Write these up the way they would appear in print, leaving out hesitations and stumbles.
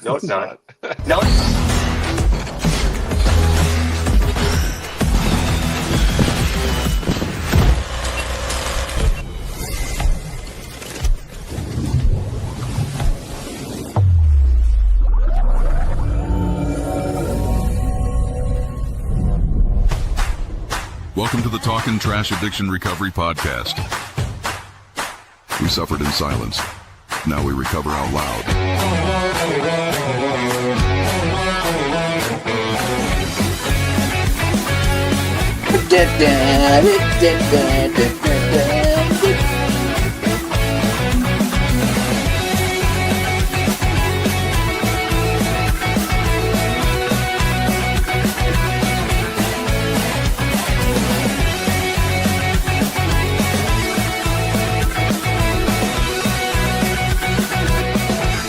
No, it's not. No. Welcome to the Talkin Trash Addiction Recovery Podcast. We suffered in silence. Now we recover out loud.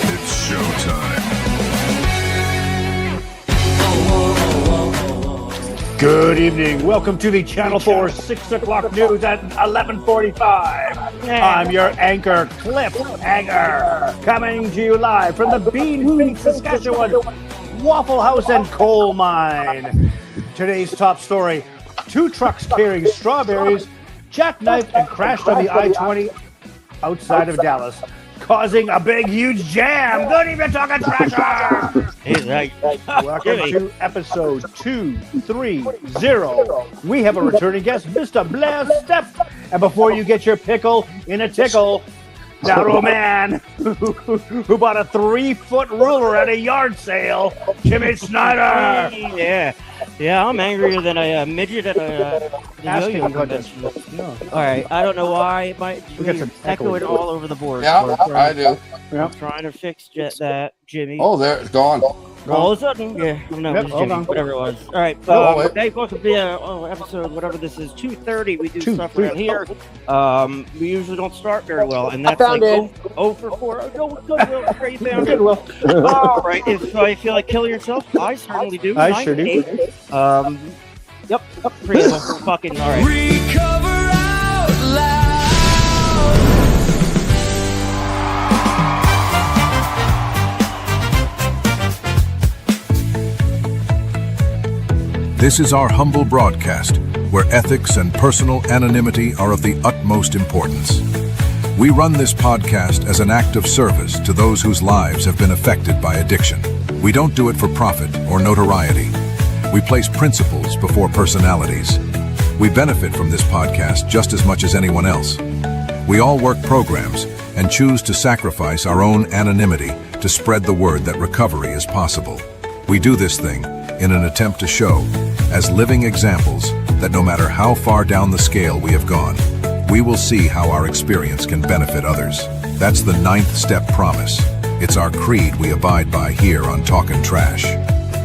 It's showtime. Good evening. Welcome to the Channel 4 6 o'clock news at 11:45. I'm your anchor, Cliff Hanger, coming to you live from the Bean Feet, Saskatchewan Waffle House and Coal Mine. Today's top story: 2 trucks carrying strawberries jackknifed and crashed on the I-20 outside of Dallas, causing a big, huge jam. Good evening, Talkin Trasher. Welcome to episode 230. We have a returning guest, Mr. Blair Stepp. And before you get your pickle in a tickle, narrow man who bought a 3-foot ruler at a yard sale, Jimmy Snyder. Yeah, I'm angrier than a midget at a yo-yo convention. All right, I don't know why it might be echoing all over the board. Yeah, I do. I'm trying to fix that, Jimmy. Oh, there, it's gone. All of a sudden, no, it was Jimmy, whatever it was. All right, Dave, welcome to the episode, whatever this is, 2:30. We do stuff around here. We usually don't start very well, and that's like 0 for 4. Oh, Goodwill, great found it. All right, if you feel like killing yourself, I certainly do. I sure do. Yep, pretty fucking all right. Recover out loud. This is our humble broadcast, where ethics and personal anonymity are of the utmost importance. We run this podcast as an act of service to those whose lives have been affected by addiction. We don't do it for profit or notoriety. We place principles before personalities. We benefit from this podcast just as much as anyone else. We all work programs and choose to sacrifice our own anonymity to spread the word that recovery is possible. We do this thing in an attempt to show, as living examples, that no matter how far down the scale we have gone, we will see how our experience can benefit others. That's the 9th step promise. It's our creed we abide by here on Talkin' Trash.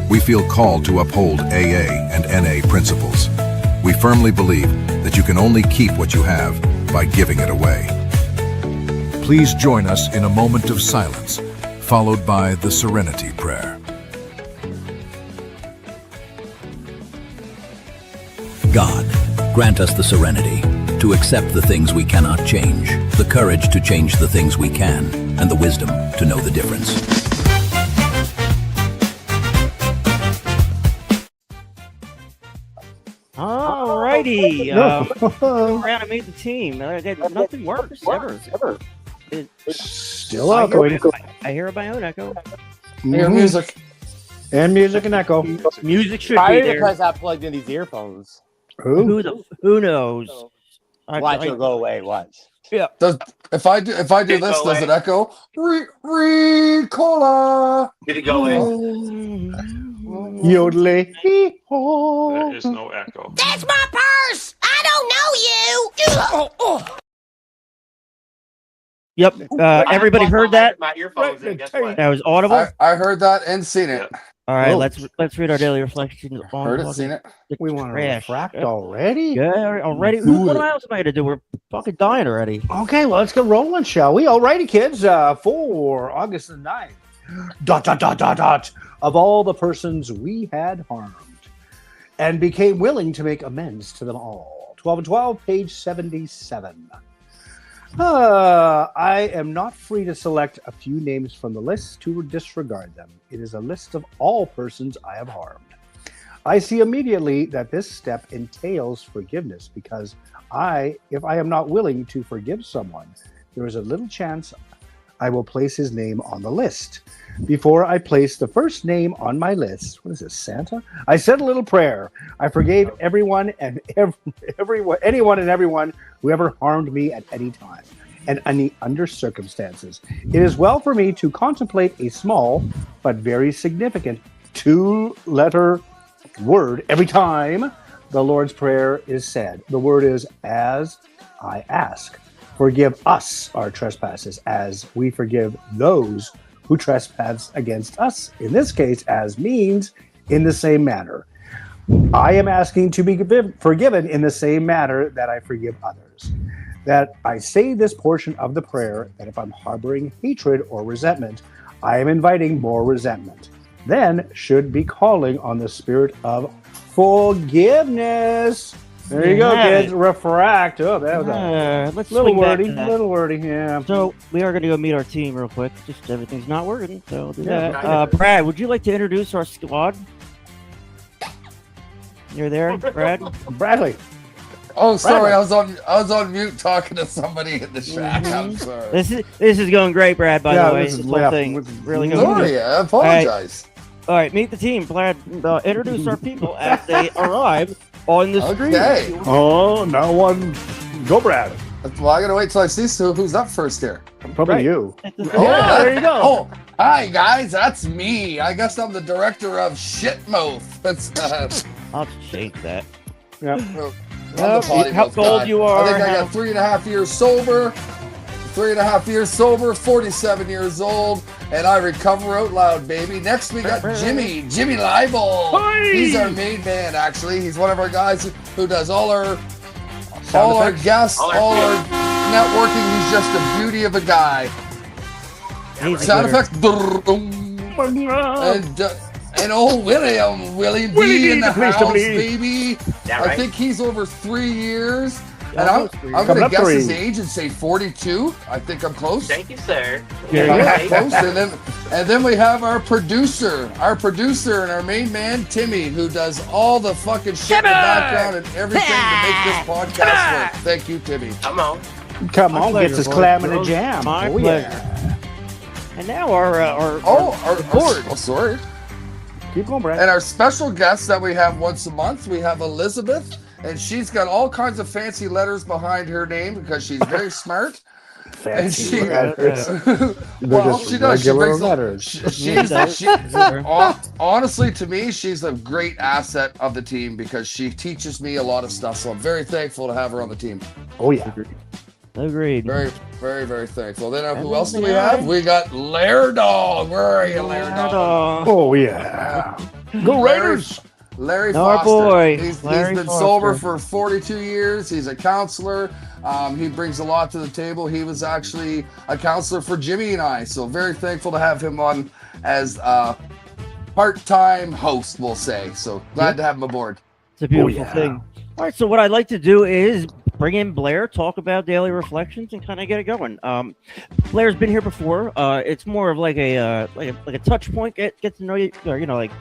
We feel called to uphold AA and NA principles. We firmly believe that you can only keep what you have by giving it away. Please join us in a moment of silence, followed by the Serenity Prayer. God, grant us the serenity to accept the things we cannot change, the courage to change the things we can, and the wisdom to know the difference. All righty. Around and made the team. Nothing works ever. Still echoing. I hear my own echo. Hear music. And music and echo. Music should Probably be there. because I plugged in these earphones. Who? Who knows? Watch it go away. Watch. Yeah. If I do this, does it echo? Ricola. Did it go away? Yodeling. There is no echo. That's my purse. I don't know you. Yep. Everybody heard that? My earphones in. Guess what? That was audible. I heard that and seen it. All right, let's read our daily reflections on Heard it, seen it. We want to trash. refract already? Yeah, already. What else am I gonna do? We're fucking dying already. Okay, well, let's get rolling, shall we? Alrighty, kids. For August the 9th. ... Of all the persons we had harmed, and became willing to make amends to them all. 12 and 12, page 77. I am not free to select a few names from the list to disregard them. It is a list of all persons I have harmed. I see immediately that this step entails forgiveness because if I am not willing to forgive someone, there is a little chance I will place his name on the list. Before I place the first name on my list, what is this, Santa? I said a little prayer. I forgave everyone and anyone and everyone who ever harmed me at any time and under circumstances. It is well for me to contemplate a small but very significant 2-letter word every time the Lord's Prayer is said. The word is as I ask. Forgive us our trespasses as we forgive those who trespass against us. In this case, as means in the same manner. I am asking to be forgiven in the same manner that I forgive others. That I say this portion of the prayer, that if I'm harboring hatred or resentment, I am inviting more resentment. Then should be calling on the spirit of forgiveness. There you go, kids. Refract. Oh, that was a little wordy. Yeah. So we are going to go meet our team real quick. Just everything's not working, so we'll do that. Brad, would you like to introduce our squad? You're there, Brad? Bradley. Oh, sorry, I was on mute talking to somebody in the chat. I'm sorry. This is going great, Brad. By the way, this whole thing really going sorry, good. I apologize. All right, meet the team. Brad, introduce our people as they arrive on the screen. Okay. Oh, now one. Go, Brad. Well, I gotta wait till I see who's up first here. Probably you. Oh, there you go. Oh, hi guys, that's me. I guess I'm the director of Shitmouth. That's I'll change that. Yeah. How old you are? I think I got 3.5 years sober. 3.5 years sober, 47 years old, and I recover out loud, baby. Next we got Jimmy Leibel. Hi! He's our main man, actually. He's one of our guys who does all our guests, all our networking. He's just a beauty of a guy. Sound effects. And old Willie B in the house, baby. I think he's over 3 years. And I'm going to guess his age and say 42. I think I'm close. Thank you, sir. Close. And then we have our producer and our main man, Timmy, who does all the fucking shit in the background and everything to make this podcast work. Thank you, Timmy. Come on. Gets his clam in a jam. My pleasure. Yeah. And now our board. Oh, sorry. Keep going, Brad. And our special guest that we have once a month, we have Elizabeth. And she's got all kinds of fancy letters behind her name because she's very smart. Fancy letters. Well, she does. She brings letters. Honestly, to me, she's a great asset of the team because she teaches me a lot of stuff. So I'm very thankful to have her on the team. Oh, yeah. Agreed. Very, very, very thankful. Then who else do we have? We got Lair Dog. Where are you, Lair Dog? Oh, yeah. Go Raiders! Larry Our Foster. boy. He's Larry been Foster. sober for 42 years. He's a counselor. He brings a lot to the table. He was actually a counselor for Jimmy and I. So very thankful to have him on as a part-time host, we'll say. So glad to have him aboard. It's a beautiful thing. All right, so what I'd like to do is bring in Blair, talk about daily reflections, and kind of get it going. Blair's been here before. It's more of like a touch point. Get to know you, or like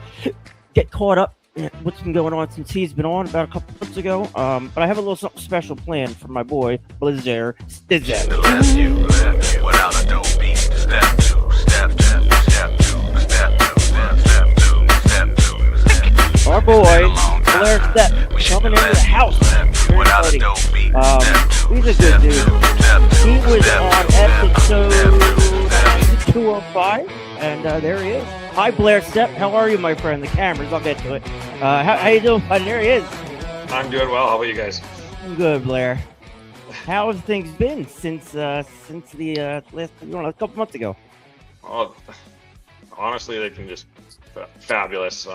get caught up. What's been going on since he's been on about a couple months ago. But I have a little something special planned for my boy, Blizzer. Our boy, Blair Step, coming into the house. He's a good dude. He was on episode 205, and there he is. Hi, Blair Step. How are you, my friend? The cameras. I'll get to it. How you doing, buddy? There he is. I'm doing well. How about you guys? I'm good, Blair. How have things been since the last, a couple months ago? Oh, honestly, they've been just fabulous.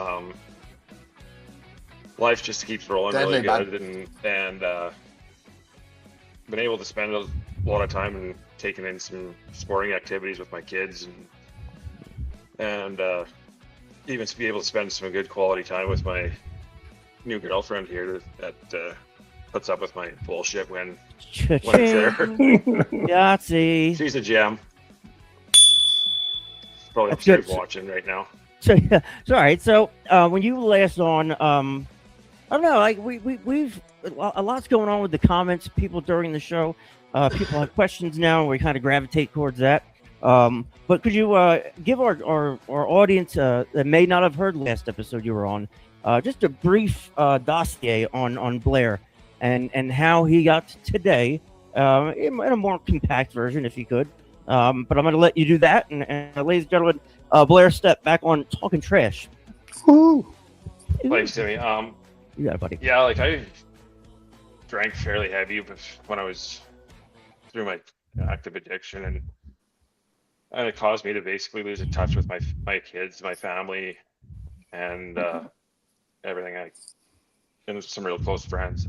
Life just keeps rolling really good, and been able to spend a lot of time and taking in some sporting activities with my kids, and even to be able to spend some good quality time with my new girlfriend here that puts up with my bullshit when when it's there. Yahtzee. She's a gem. Probably That's upstairs good. watching right now. So yeah, so all right. So when you were last on, I don't know. Like we've a lot's going on with the comments, people during the show. People have questions now, and we kind of gravitate towards that. But could you give our audience that may not have heard last episode you were on, just a brief dossier on Blair and how he got to today, in a more compact version, if you could. But I'm going to let you do that, and ladies and gentlemen, Blair, step back on Talking Trash. Woo. Thanks, Timmy. You got it, buddy. Yeah, like I drank fairly heavy when I was through my active addiction, and it caused me to basically lose touch with my kids, my family, and everything. And some real close friends.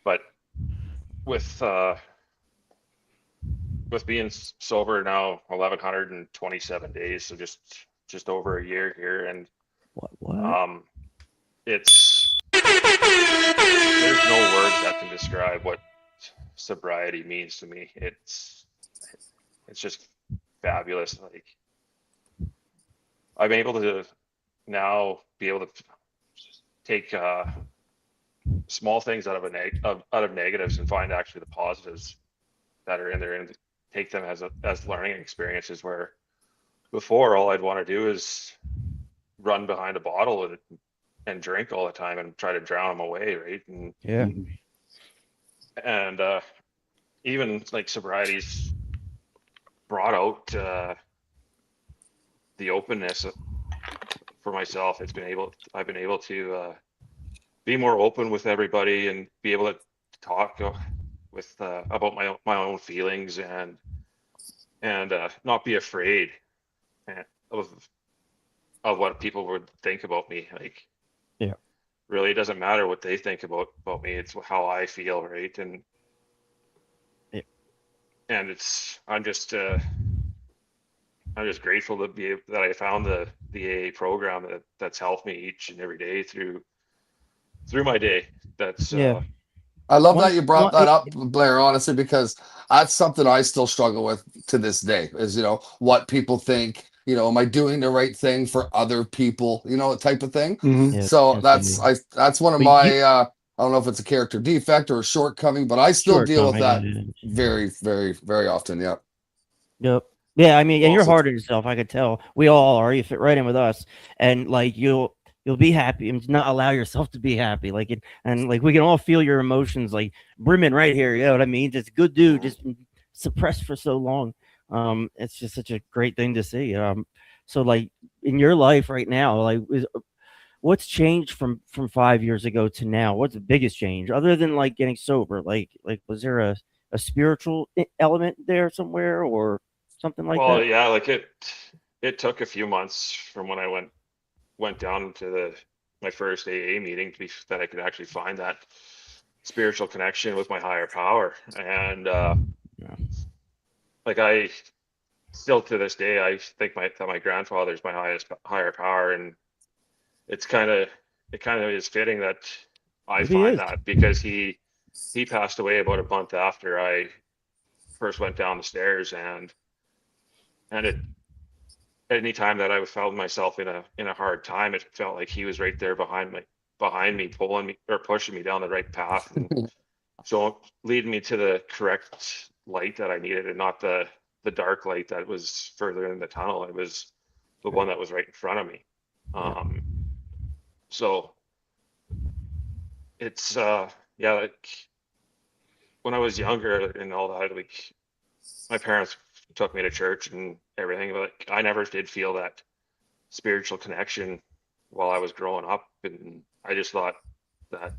But with being sober now 1,127 days, so just over a year here, and what? There's no words that can describe what sobriety means to me. It's just fabulous. Like, I'm able to now be able to take small things out of negatives and find actually the positives that are in there, and take them as learning experiences, where before all I'd want to do is run behind a bottle and drink all the time and try to drown them away, right? And yeah. And even like sobriety's brought out the openness for myself. I've been able to be more open with everybody and be able to talk with about my own feelings and not be afraid of what people would think about me. Like, yeah, really, it doesn't matter what they think about me. It's how I feel, right? And yeah, and I'm just grateful that I found the AA program that's helped me each and every day through my day. That's yeah. I love that you brought that up, Blair, honestly, because that's something I still struggle with to this day is, what people think, am I doing the right thing for other people, type of thing. Mm-hmm. Yeah, so that's one of my, I don't know if it's a character defect or a shortcoming, but I still deal with that very, very, very often. Yeah. Yep. Yeah. I mean, and you're hard on yourself. I could tell. We all are. You fit right in with us. And like, you'll be happy and not allow yourself to be happy. Like, and like, we can all feel your emotions, like brimming right here. You know what I mean? Just good dude, just suppressed for so long. It's just such a great thing to see. So like in your life right now, like what's changed from 5 years ago to now? What's the biggest change other than like getting sober? Like was there a spiritual element there somewhere or something like that? Well, yeah, like it took a few months from when I went down to my first AA meeting that I could actually find that spiritual connection with my higher power. And like I still to this day, I think that my grandfather's my higher power, and it kind of is fitting that I find that, because he passed away about a month after I first went down the stairs, and it, any time that I found myself in a hard time, it felt like he was right there behind me, pulling me or pushing me down the right path, and so leading me to the correct light that I needed, and not the dark light that was further in the tunnel. It was the one that was right in front of me. So it's like when I was younger and all that, like my parents took me to church and everything, but like, I never did feel that spiritual connection while I was growing up, and I just thought that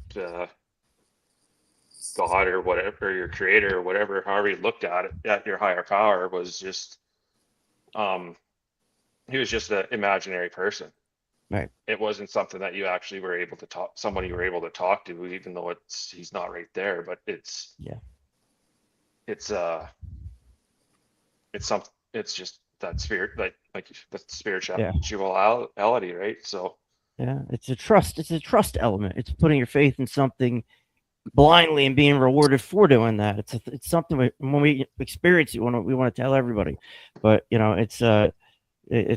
God or whatever, your creator or whatever, however you looked at it, at your higher power, was just he was just an imaginary person. Right. It wasn't something that you actually were able to talk, somebody you were able to talk to, even though he's not right there, but it's just that spirit, like the spirituality, right? So yeah, it's a trust element. It's putting your faith in something blindly and being rewarded for doing that. It's something when we experience it, we want to tell everybody. But it's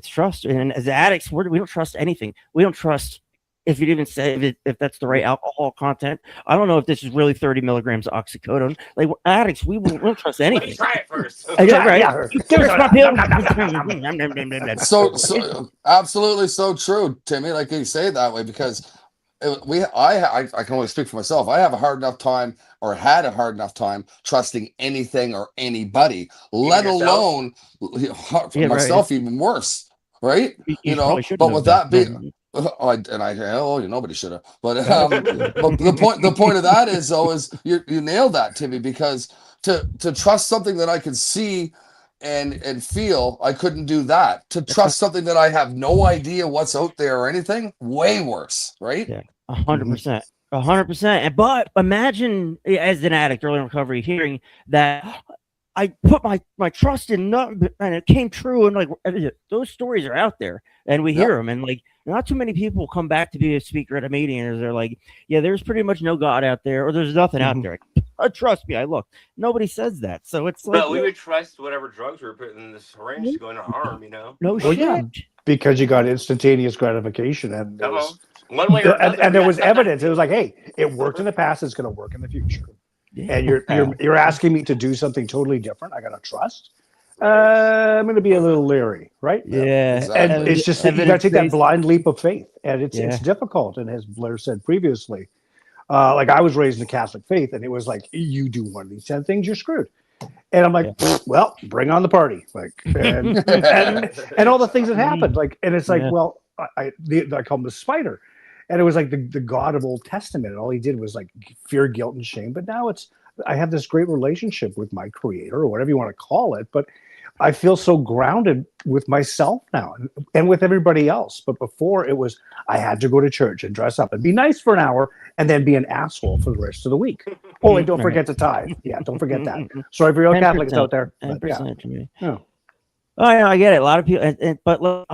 trust, and as addicts, we don't trust anything. We don't trust if you'd even say if that's the right alcohol content. I don't know if this is really 30 milligrams of oxycodone. Like addicts, we won't trust anything. Try it first. So absolutely so true, Timmy. Like you say it that way because I can only speak for myself. I have a hard enough time, or had a hard enough time, trusting anything or anybody, let alone myself. Even worse, right? But with that being. Nobody should have. But the point of that is you nailed that, Timmy, because to trust something that I can see and feel, I couldn't do that. To trust something that I have no idea what's out there or anything, way worse, right? Yeah, 100%. 100%. But imagine as an addict, early in recovery, hearing that I put my trust in nothing and it came true, and like those stories are out there and we hear them, and like not too many people come back to be a speaker at a meeting and they're like, yeah, there's pretty much no God out there, or there's nothing out there. Trust me, I looked. Nobody says that. So it's like, but we would trust whatever drugs were put in the syringe to go in our arm, No shit. Yeah, because you got instantaneous gratification, and one way or another, and there was evidence. It was like, hey, it worked in the past, it's going to work in the future. Yeah. And you're asking me to do something totally different. I got to trust. I'm going to be a little leery, right? Yeah. Exactly. And it's just you got to take that blind leap of faith, and it's difficult. And as Blair said previously, like I was raised in the Catholic faith, and it was like, you do one of these 10 things, you're screwed. And I'm like, well, bring on the party, like, and all the things that happened, like, and it's like, well, I call him the spider. And it was like the God of Old Testament. And all he did was like fear, guilt, and shame. But now I have this great relationship with my creator, or whatever you want to call it. But I feel so grounded with myself now and with everybody else. But before it was, I had to go to church and dress up and be nice for an hour and then be an asshole for the rest of the week. Oh, and don't forget to tithe. Yeah, don't forget that. Sorry for your Catholics out there. 10% to me. Oh, yeah, I get it. A lot of people, but look,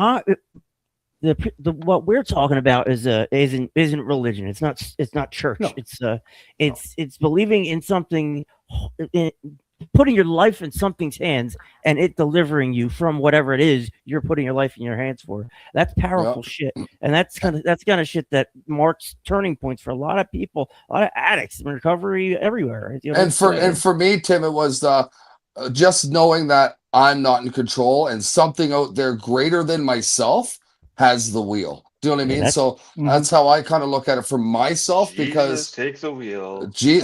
what we're talking about isn't religion. It's not church. No. It's believing in something, putting your life in something's hands and it delivering you from whatever it is you're putting your life in your hands for. That's powerful shit, and that's kind of shit that marks turning points for a lot of people, a lot of addicts in recovery everywhere. And for me, Tim, it was just knowing that I'm not in control and something out there greater than myself has the wheel. Do you know what I mean? So that's how I kind of look at it for myself, because take the wheel. Somebody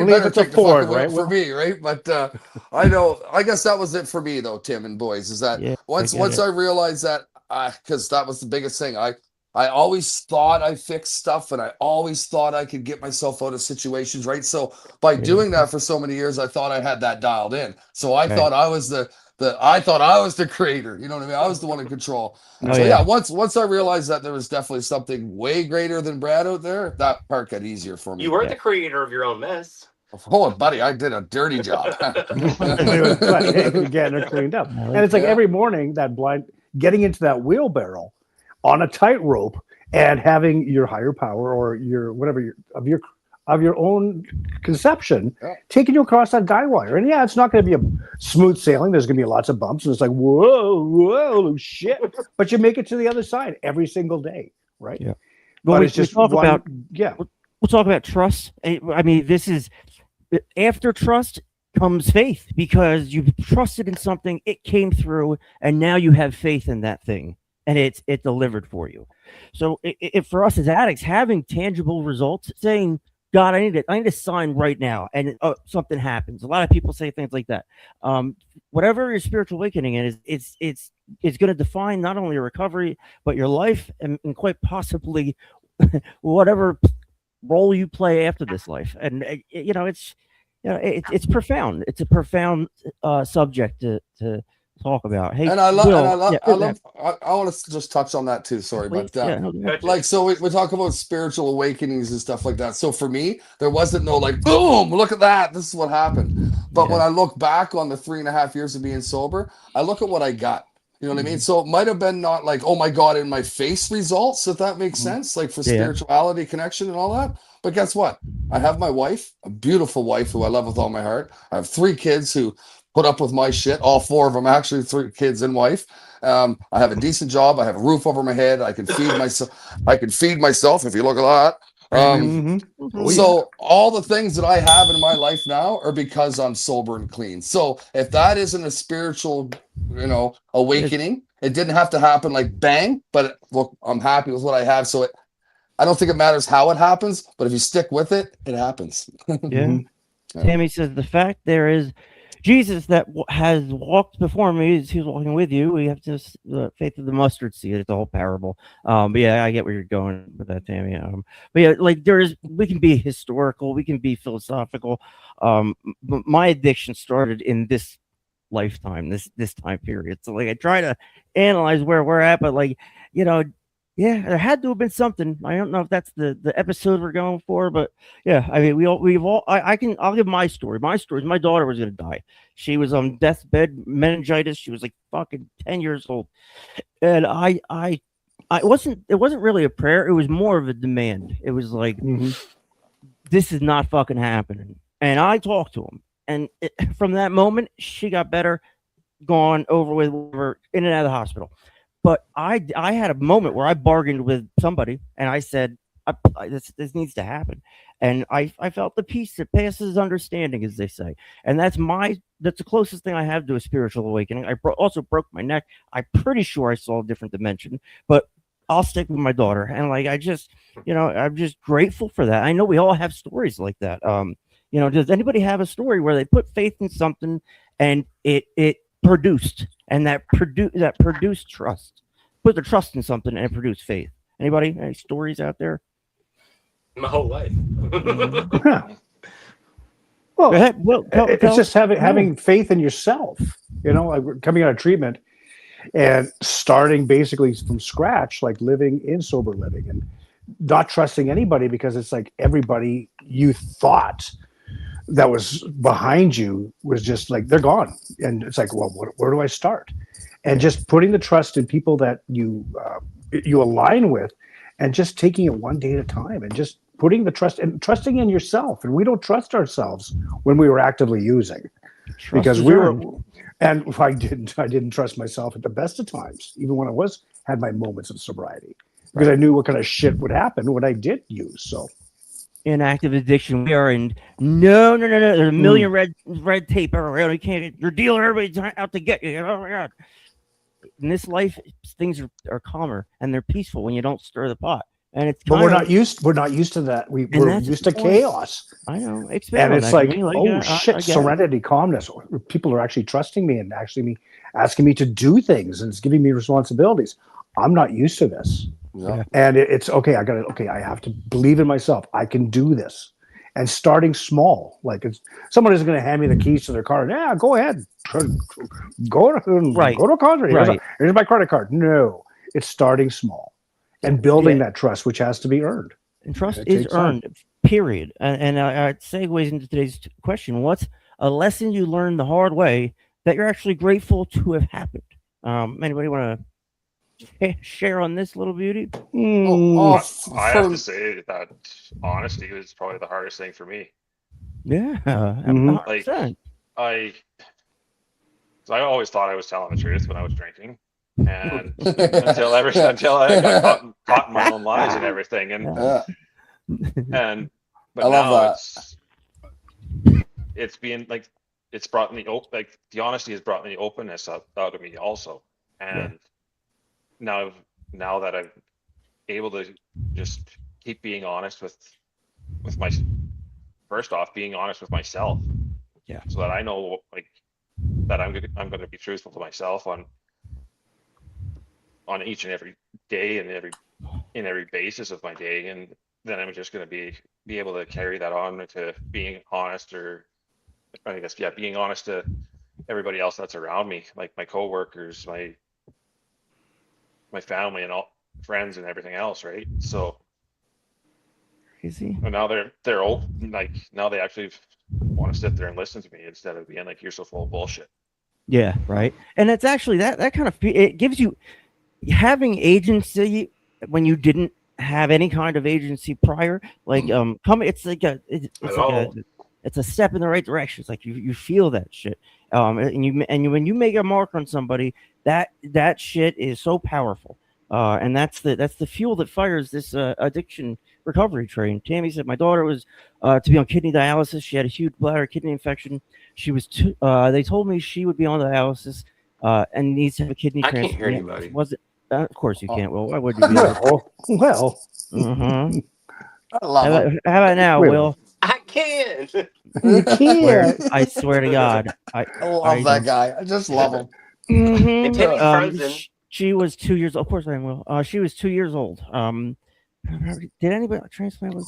better take the fucking wheel for me, right? But I guess that was it for me though, Tim and boys, is that once I realized that, because that was the biggest thing. I always thought I fixed stuff, and I always thought I could get myself out of situations, right? So by doing that for so many years, I thought I had that dialed in. So I thought I was the creator. You know what I mean? I was the one in control. Once I realized that there was definitely something way greater than Brad out there, that part got easier for me. You weren't the creator of your own mess. Oh, buddy, I did a dirty job. Getting it cleaned up. And it's like every morning getting into that wheelbarrow on a tightrope and having your higher power or your whatever of your own conception taking you across that guy wire. And it's not going to be a smooth sailing. There's going to be lots of bumps, and it's like, whoa, shit. But you make it to the other side every single day, right? Yeah. But it's just we'll talk about trust. I mean, this is after trust comes faith, because you trusted in something, it came through, and now you have faith in that thing, and it delivered for you. So for us as addicts, having tangible results, saying, God, I need a sign right now, and something happens. A lot of people say things like that. Whatever your spiritual awakening is, it's going to define not only your recovery, but your life, and quite possibly whatever role you play after this life. And it's profound. It's a profound subject to talk about. Hey, and I want to just touch on that too. Sorry, but so we talk about spiritual awakenings and stuff like that. So for me, there wasn't no like, boom, look at that, this is what happened. But when I look back on the 3.5 years of being sober, I look at what I got. You know what I mean? So it might have been not like, oh my God, in my face results, if that makes sense, like for spirituality, connection, and all that. But guess what? I have my wife, a beautiful wife who I love with all my heart. I have 3 kids who put up with my shit. All 4 of them, actually, 3 kids and wife. I have a decent job. I have a roof over my head. I can feed myself. I can feed myself if you look at that. So all the things that I have in my life now are because I'm sober and clean. So if that isn't a spiritual, awakening, it didn't have to happen like bang, but look, I'm happy with what I have. So I don't think it matters how it happens, but if you stick with it, it happens. Yeah. Tammy says the fact there is Jesus that has walked before me, he's walking with you. We have just the faith of the mustard seed. It's the whole parable. But yeah, I get where you're going with that, Tammy. But yeah, like we can be historical, we can be philosophical. My addiction started in this lifetime, this time period. So like I try to analyze where we're at, but like, yeah, there had to have been something. I don't know if that's the episode we're going for, but yeah, I mean, I'll give my story. My story is my daughter was gonna die. She was on deathbed, meningitis. She was like fucking 10 years old, and it wasn't really a prayer. It was more of a demand. It was like, this is not fucking happening. And I talked to him, and from that moment, she got better, gone over with, whatever, in and out of the hospital. But I had a moment where I bargained with somebody and I said, this needs to happen. And I felt the peace that passes understanding, as they say. And that's the closest thing I have to a spiritual awakening. I also broke my neck. I'm pretty sure I saw a different dimension, but I'll stick with my daughter. And like, I'm just grateful for that. I know we all have stories like that. Does anybody have a story where they put faith in something and it produced, and that produced trust? Put the trust in something and it produced faith. Anybody? Any stories out there? My whole life. Well, it's just having faith in yourself. Like coming out of treatment and starting basically from scratch, like living in sober living and not trusting anybody, because it's like everybody you thought that was behind you was just like, they're gone. And it's like, well, where do I start? And just putting the trust in people that you align with, and just taking it one day at a time, and just putting the trust and trusting in yourself. And we don't trust ourselves when we were actively using, because we were, and I didn't trust myself at the best of times, even when I had my moments of sobriety, because I knew what kind of shit would happen when I did use. So in active addiction, we are in no. There's a million red tape everywhere. You can't get your dealer. Everybody's out to get you. Oh my God! In this life, things are calmer and they're peaceful when you don't stir the pot. And it's we're not used to that. We're used to chaos. I know. And it's like, shit, serenity, calmness. People are actually trusting me and actually asking me to do things, and it's giving me responsibilities. I'm not used to this. Yeah. And it's okay. I have to believe in myself. I can do this. And starting small, like someone isn't going to hand me the keys to their car. Yeah, go ahead. Go to a concert. Here's my credit card. No, it's starting small and building that trust, which has to be earned. And trust is earned, period. And it segues into today's question. What's a lesson you learned the hard way that you're actually grateful to have happened? Anybody want to share on this little beauty? I have to say that honesty was probably the hardest thing for me. Yeah. Like I always thought I was telling the truth when I was drinking, and until I got caught in my own lies and everything, but I love now it's being like, it's brought me like the honesty has brought me the openness out of me also, and now that I'm able to just keep being honest with my, first off, being honest with myself, so that I know like that I'm going to be truthful to myself on each and every day and every basis of my day, and then I'm just going to be able to carry that on to being honest, or I guess being honest to everybody else that's around me, like my coworkers, my family and all friends and everything else, right? So easy. And now they're old, like now they actually want to sit there and listen to me instead of being like, you're so full of bullshit. Yeah, right. And it's actually that kind of it gives you having agency when you didn't have any kind of agency prior. Like it's like it's a step in the right direction. It's like you feel that shit. And when you make a mark on somebody, that shit is so powerful. And that's the fuel that fires this addiction recovery train. Tammy said my daughter was to be on kidney dialysis. She had a huge bladder kidney infection. She was they told me she would be on dialysis and needs to have a kidney I transplant. can't hear anybody. Was it? Of course you can't. Well, why would you be? Well. Mm-hmm. I love him. How about now, Will? I can't. You can't. I swear to God, I love that guy. I just love him. Mm-hmm. Timmy's frozen. She was 2 years. Of course, I will. She was 2 years old. Did anybody transplant?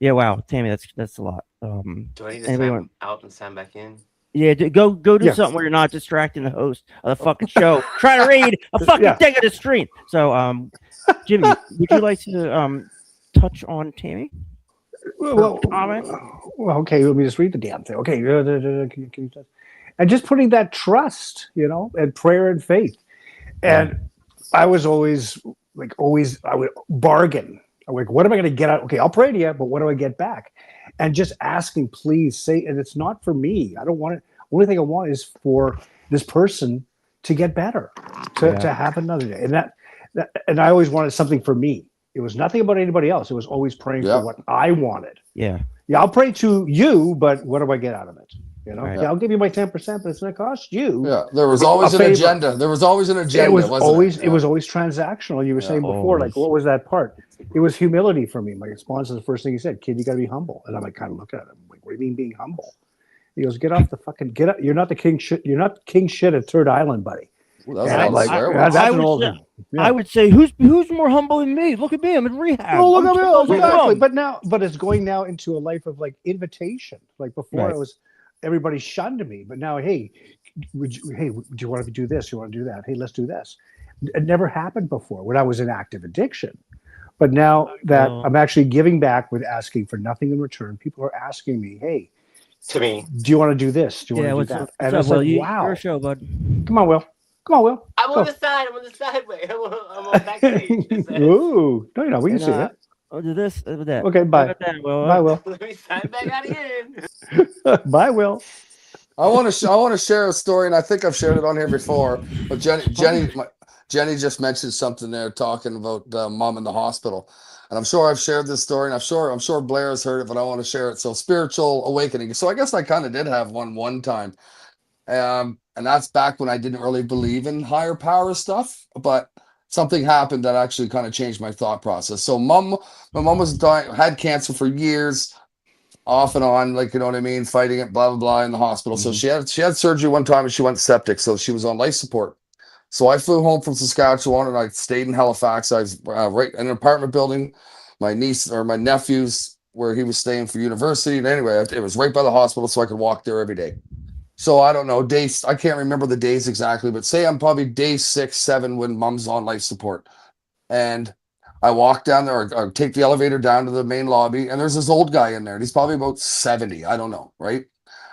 Yeah. Wow, Tammy, that's a lot. Do I need to sign out and sign back in? Yeah, go do something where you're not distracting the host of the fucking show. Try to read a fucking thing on the screen. So, Jimmy, would you like to touch on Tammy? Well, okay, let me just read the damn thing. Okay, and just putting that trust, and prayer and faith. And I was always I would bargain. I'm like, what am I going to get out? Okay, I'll pray to you, but what do I get back? And just asking, please say, and it's not for me. I don't want it. Only thing I want is for this person to get better, to have another day. And that and I always wanted something for me. It was nothing about anybody else. It was always praying for what I wanted. Yeah. Yeah, I'll pray to you, but what do I get out of it? Right. Yeah, I'll give you my 10%, but it's going to cost you. Yeah, there was always an agenda. There was always an agenda. It was always transactional. You were saying before, like, what was that part? It was humility for me. My sponsor, the first thing he said, kid, you got to be humble. And I'm like, kind of looking at him, like, what do you mean being humble? He goes, get up. You're not the king shit. You're not king shit at Third Island, buddy. Well, that's I would say, who's more humble than me? Look at me, I'm in rehab. Oh, look at me, exactly. But it's going now into a life of like invitation. Like before, it was everybody shunned me, but now, hey, do you want to do this? You want to do that? Hey, let's do this. It never happened before when I was in active addiction, but now that I'm actually giving back with asking for nothing in return, people are asking me, hey, to me, do you want to do this? Do you want to do that? And it's like, wow, your show, bud. Come on, Will. I'm on the side. I'm on the sideway. I'm on backstage. Ooh, no, you're not. We can see it. I'll do this. I'll do that. Okay, bye. Bye, Will. Let me sign back out again. Bye, Will. I want to share a story, and I think I've shared it on here before. But Jenny just mentioned something there, talking about mom in the hospital, and I'm sure I've shared this story, and I'm sure Blair has heard it, but I want to share it. So, spiritual awakening. So I guess I kind of did have one time. And that's back when I didn't really believe in higher power stuff, but something happened that actually kind of changed my thought process. So my mom was dying, had cancer for years, off and on, like, you know what I mean, fighting it, blah, blah, blah, in the hospital. So she had surgery one time and she went septic. So she was on life support. So I flew home from Saskatchewan and I stayed in Halifax. I was right in an apartment building. My niece or my nephew's where he was staying for university. And anyway, it was right by the hospital, so I could walk there every day. So I don't know, days, I can't remember the days exactly, but say I'm probably day 6, 7 when mom's on life support. And I walk down there or take the elevator down to the main lobby, and there's this old guy in there. And he's probably about 70, I don't know, right?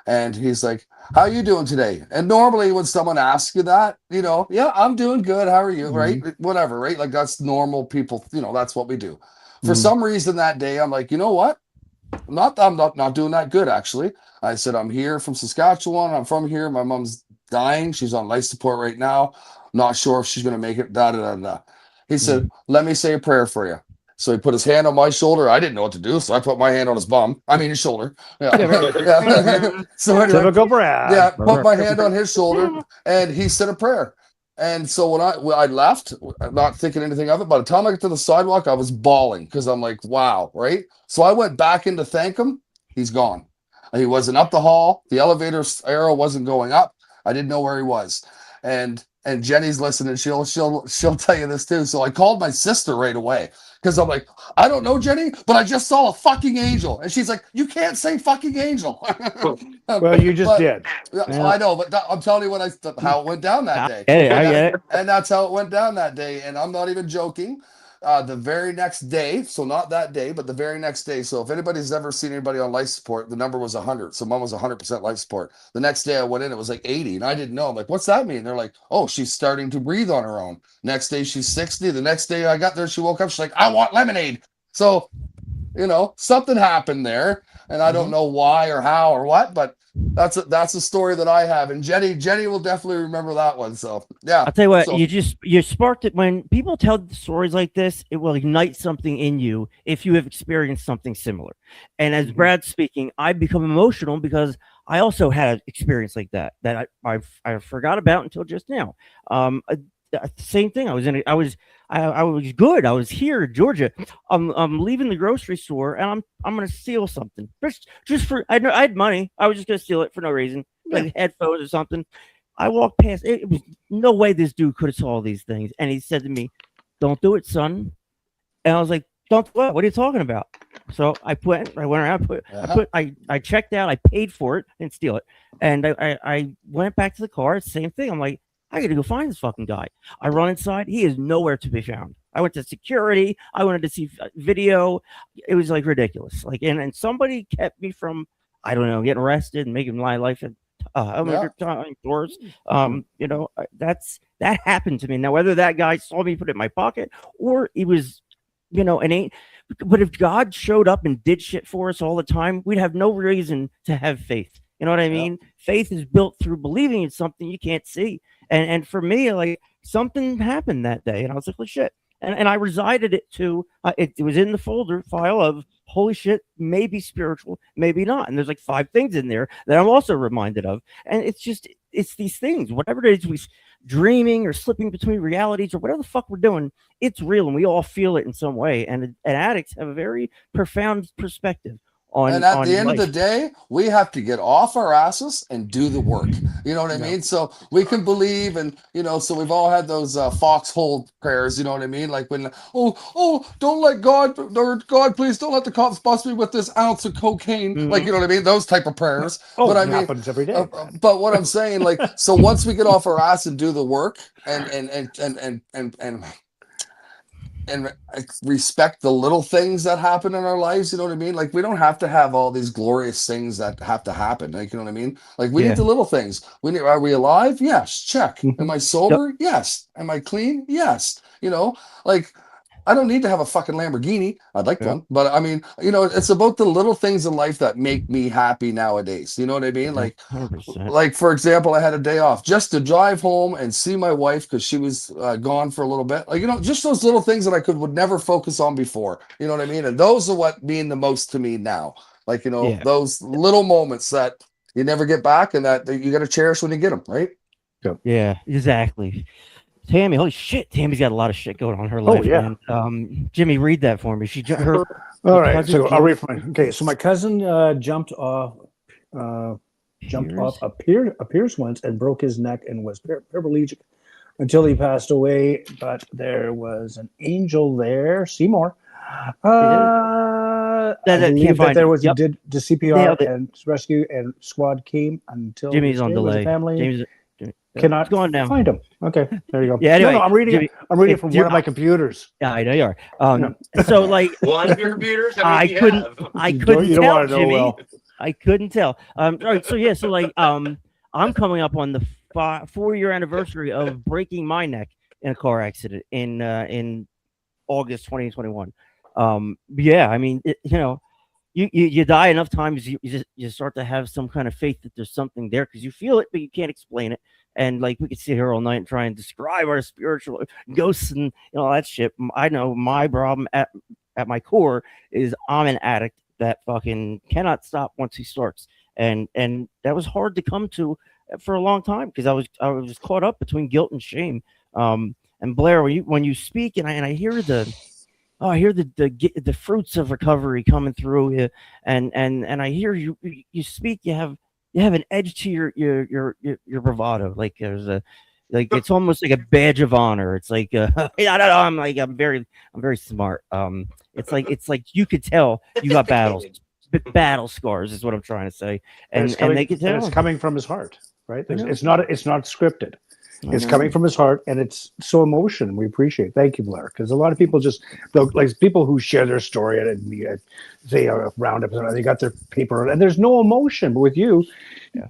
And he's like, how are you doing today? And normally when someone asks you that, yeah, I'm doing good. How are you? Right? Whatever, right? Like that's normal people, that's what we do. For some reason that day, I'm like, you know what? I'm not doing that good, actually. I said, I'm here from Saskatchewan. I'm from here. My mom's dying. She's on life support right now. Not sure if she's going to make it. He said, let me say a prayer for you. So he put his hand on my shoulder. I didn't know what to do, so I put my hand on his his shoulder. Yeah. So anyway, typical Brad. Yeah, put my hand on his shoulder, and he said a prayer. And so when I left, not thinking anything of it, by the time I got to the sidewalk, I was bawling because I'm like, wow, right? So I went back in to thank him. He's gone. He wasn't up the hall. The elevator arrow wasn't going up. I didn't know where he was. And Jenny's listening. She'll tell you this too. So I called my sister right away because I'm like, I don't know, Jenny, but I just saw a fucking angel. And she's like, you can't say fucking angel. Well, you just did. I know, but I'm telling you how it went down that day. I get it. And that's how it went down that day. And I'm not even joking. the very next day, so not that day, but the very next day. So if anybody's ever seen anybody on life support, the number was 100. So mom was 100% life support. The next day I went in, it was like 80, and I didn't know. I'm like, what's that mean? They're like, oh, she's starting to breathe on her own. Next day she's 60. The next day I got there, she woke up. She's like, I want lemonade. So, something happened there, and I don't know why or how or what, but that's a story that I have, and Jenny will definitely remember that one. So yeah, I'll tell you what, you sparked it. When people tell stories like this, it will ignite something in you if you have experienced something similar. And as Brad's speaking, I become emotional because I also had an experience like that I forgot about until just now. Same thing. I was good. I was here in Georgia. I'm leaving the grocery store and I'm gonna steal something. Just for I had money. I was just gonna steal it for no reason, like headphones or something. I walked past. It was no way this dude could have saw all these things. And he said to me, "Don't do it, son." And I was like, "Don't what? What are you talking about?" So I went around. I checked out. I paid for it. Didn't steal it. And I went back to the car. Same thing. I'm like, I got to go find this fucking guy. I run inside. He is nowhere to be found. I went to security. I wanted to see video. It was like ridiculous. Like, and somebody kept me from, I don't know, getting arrested and making my life doors. That happened to me. Now, whether that guy saw me put it in my pocket or he was, but if God showed up and did shit for us all the time, we'd have no reason to have faith. You know what I mean? Faith is built through believing in something you can't see. And for me, like, something happened that day, and I was like, "Holy shit!" And I resided it to it was in the folder file of holy shit, maybe spiritual, maybe not. And there's like 5 things in there that I'm also reminded of. And it's these things, whatever it is, we dreaming or slipping between realities or whatever the fuck we're doing, it's real, and we all feel it in some way. And addicts have a very profound perspective. And at the end of the day, we have to get off our asses and do the work. You know what I mean? So we can believe, and so we've all had those foxhole prayers. You know what I mean? Like when, don't let God, or God, please don't let the cops bust me with this ounce of cocaine. Like, you know what I mean? Those type of prayers. But I mean, happens every day. But what I'm saying, like, so once we get off our ass and do the work, and respect the little things that happen in our lives, you know what I mean? Like, we don't have to have all these glorious things that have to happen. Like, you know what I mean? Like, we need the little things. Are we alive? Yes. Check. Am I sober? Yes. Am I clean? Yes. Like, I don't need to have a fucking Lamborghini. I'd like one, but I mean, it's about the little things in life that make me happy nowadays. You know what I mean? Like, 100%. Like, for example, I had a day off just to drive home and see my wife because she was gone for a little bit. Like, just those little things that I would never focus on before. You know what I mean? And those are what mean the most to me now. Like, those little moments that you never get back and that you got to cherish when you get them, right? Yeah, exactly. Tammy, holy shit! Tammy's got a lot of shit going on in her life. Man. Jimmy, read that for me. All right, so I'll read from my. Okay, so my cousin jumped off a pier once and broke his neck and was paraplegic until he passed away. But there was an angel there, Seymour. I believe that there was did the CPR and rescue and squad came until Jimmy's on delay. Family cannot find him. Okay, there you go. Yeah, anyway, no, I'm reading it from one of my computers. Yeah, I know you are. So like one of your computers. I couldn't tell, Jimmy. I couldn't tell. All right, so like I'm coming up on the 4-year anniversary of breaking my neck in a car accident in August 2021. I mean, you die enough times, you start to have some kind of faith that there's something there because you feel it, but you can't explain it. And like, we could sit here all night and try and describe our spiritual ghosts and all that shit. I know my problem at my core is I'm an addict that fucking cannot stop once he starts. And that was hard to come to for a long time because I was caught up between guilt and shame. And Blair, when you speak and I hear I hear the fruits of recovery coming through you, and I hear you speak. You have an edge to your bravado. Like there's it's almost like a badge of honor. It's like I don't know. I'm very smart. It's like you could tell you got battle scars is what I'm trying to say, and they could tell it's coming from his heart, right? It's not scripted. It's coming from his heart, and it's so emotional. We appreciate it. Thank you, Blair. Because a lot of people just, like people who share their story at say a roundup, they got their paper, and there's no emotion. But with you,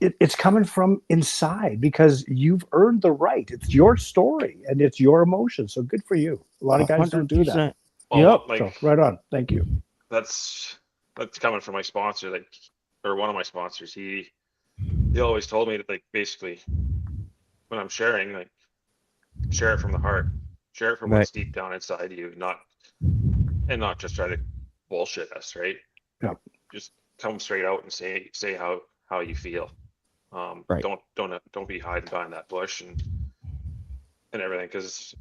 it's coming from inside because you've earned the right. It's your story, and it's your emotion. So good for you. A lot of guys don't do that. Well, so, right on. Thank you. That's coming from my sponsor, or one of my sponsors. He always told me that, basically, when I'm sharing, share it from the heart, share it from what's deep down inside you, not just try to bullshit us, right? Yeah. Just come straight out and say how you feel. Don't be hiding behind that bush and everything, because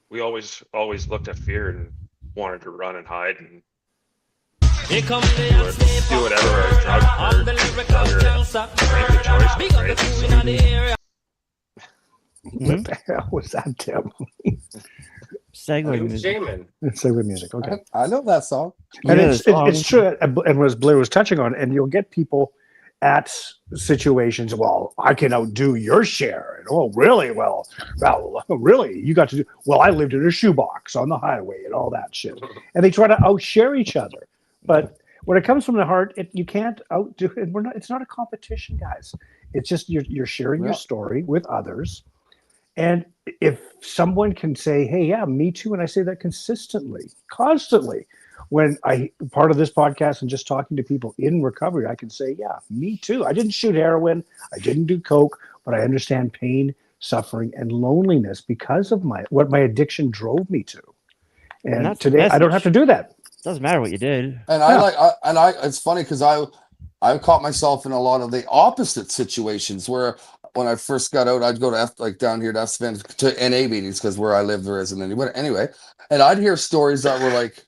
we always looked at fear and wanted to run and hide and do whatever our drug choice. What the hell was that, Tim? Segue music. Segue music. Okay, I know that song. And it's true. And as Blair was touching on, and you'll get people at situations. Well, I can outdo your share. And, oh, really? Well, really? You got to do. Well, I lived in a shoebox on the highway and all that shit. And they try to outshare each other. But when it comes from the heart, you can't outdo it. It's not a competition, guys. It's just you're sharing your story with others. And if someone can say, hey, yeah, me too, and I say that consistently, constantly, when part of this podcast and just talking to people in recovery, I can say, yeah, me too. I didn't shoot heroin. I didn't do coke, but I understand pain, suffering, and loneliness because of what my addiction drove me to. And today, I don't have to do that. Doesn't matter what you did. And it's funny because I caught myself in a lot of the opposite situations where when I first got out, I'd go to down here to FSVN to NA meetings because where I live there isn't anywhere anyway. And I'd hear stories that were like,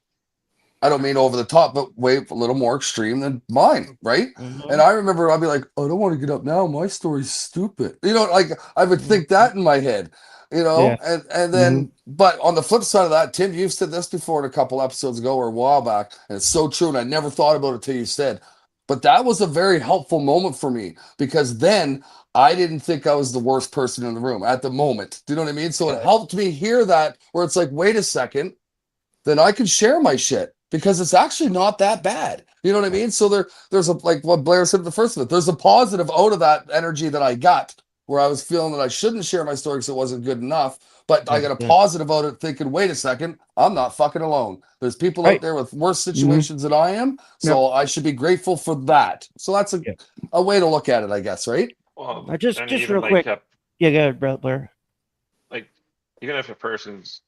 I don't mean over the top, but way a little more extreme than mine, right? Mm-hmm. And I remember I'd be like, oh, I don't want to get up now. My story's stupid. I would think that in my head, and then, but on the flip side of that, Tim, you've said this before in a couple episodes ago or a while back, and it's so true. And I never thought about it till you said, but that was a very helpful moment for me because then I didn't think I was the worst person in the room at the moment. Do you know what I mean? So it helped me hear that where it's like, wait a second, then I can share my shit because it's actually not that bad. You know what I mean? So there's like what Blair said at the first of it, there's a positive out of that energy that I got where I was feeling that I shouldn't share my story because it wasn't good enough. But I got a positive out of it thinking, wait a second, I'm not fucking alone. There's people out there with worse situations than I am. So I should be grateful for that. So that's a way to look at it, I guess, right? Well, just real quick. Go ahead, Blair. Like, even if a person's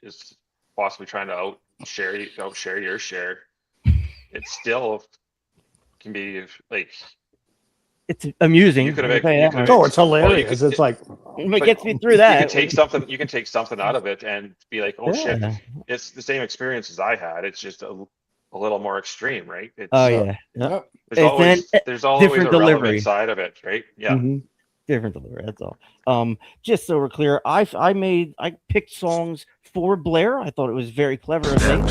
is possibly trying to outshare your share, it still can be like. It's amusing. It's hilarious. It's like it gets me through that. You can take something out of it and be like, oh shit, it's the same experience as I had. It's just a little more extreme, right? There's always a relevant side of it, right? Yeah. Mm-hmm. Different delivery. That's all. Just so we're clear, I picked songs for Blair. I thought it was very clever of me.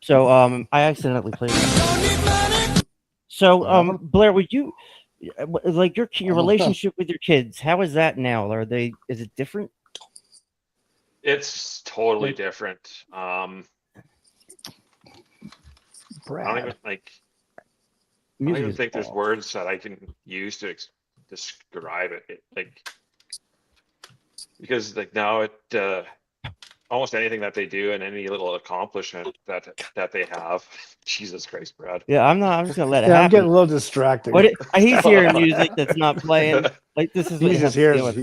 So I accidentally played that. So Blair, would you like your relationship with your kids? How is that now? Is it different? It's totally different. I don't even think there's words that I can use to describe it. Because now almost anything that they do and any little accomplishment that they have. Jesus Christ, Brad. Yeah, I'm just gonna let it happen. I'm getting a little distracted. He's hearing music that's not playing. Like this is That's what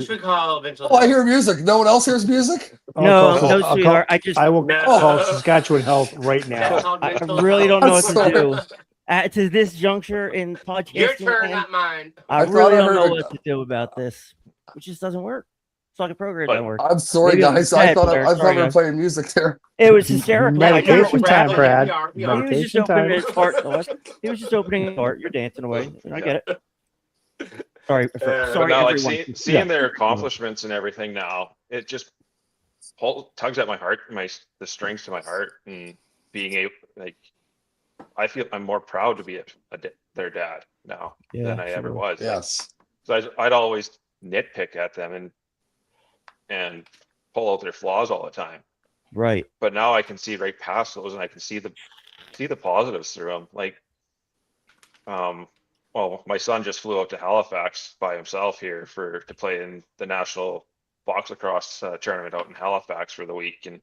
we call eventually. Oh, I hear music. No one else hears music? No, sweetheart. I will call Saskatchewan Health right now. I really don't know what to do. To this juncture in podcasting. Your turn, not mine. I really don't know what to do about this. It just doesn't work. Fucking program doesn't work. I'm sorry, guys. I thought we were playing music there. It was hysterical. Medication time, Brad. He was just opening his heart. He was just opening his heart. You're dancing away. I get it. Sorry, everyone. Seeing their accomplishments and everything now, it just tugs at my heart, the strings to my heart, and being able, I feel I'm more proud to be their dad now than I ever was. Yes. Like, so I'd always nitpick at them and pull out their flaws all the time. Right. But now I can see right past those, and I can see the positives through them. Like, well, my son just flew out to Halifax by himself here to play in the national box lacrosse tournament out in Halifax for the week, and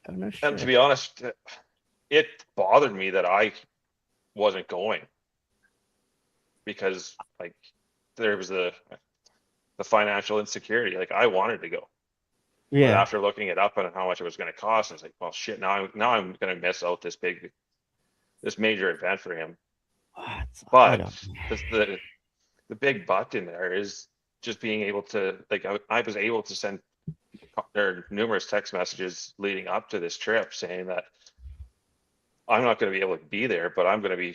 to be honest, it bothered me that I wasn't going because like there was the financial insecurity. Like I wanted to go. Yeah. But after looking it up and how much it was going to cost, I was like, well, shit. Now I'm going to miss out this major event for him. But the big but in there is just being able to, like, I was able to send there numerous text messages leading up to this trip saying that I'm not going to be able to be there, but I'm going to be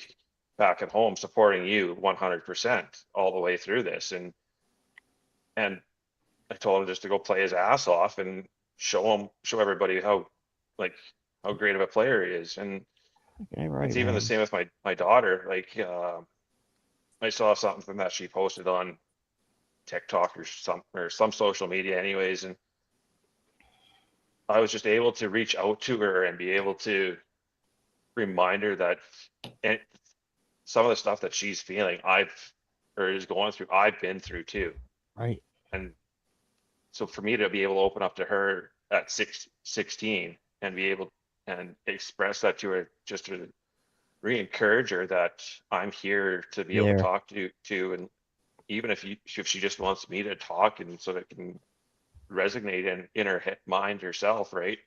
back at home supporting you 100% all the way through this. And I told him just to go play his ass off and show everybody how great of a player he is. And it's even the same with my daughter. Like, I saw something that she posted on TikTok or some social media anyways. And I was just able to reach out to her and be able to remind her that some of the stuff that she's feeling, is going through, I've been through too. Right. And so for me to be able to open up to her at 16 and be able and express that to her, just to re-encourage her that I'm here to be able to talk to, and even if she just wants me to talk, and so that it can resonate in her mind herself, right?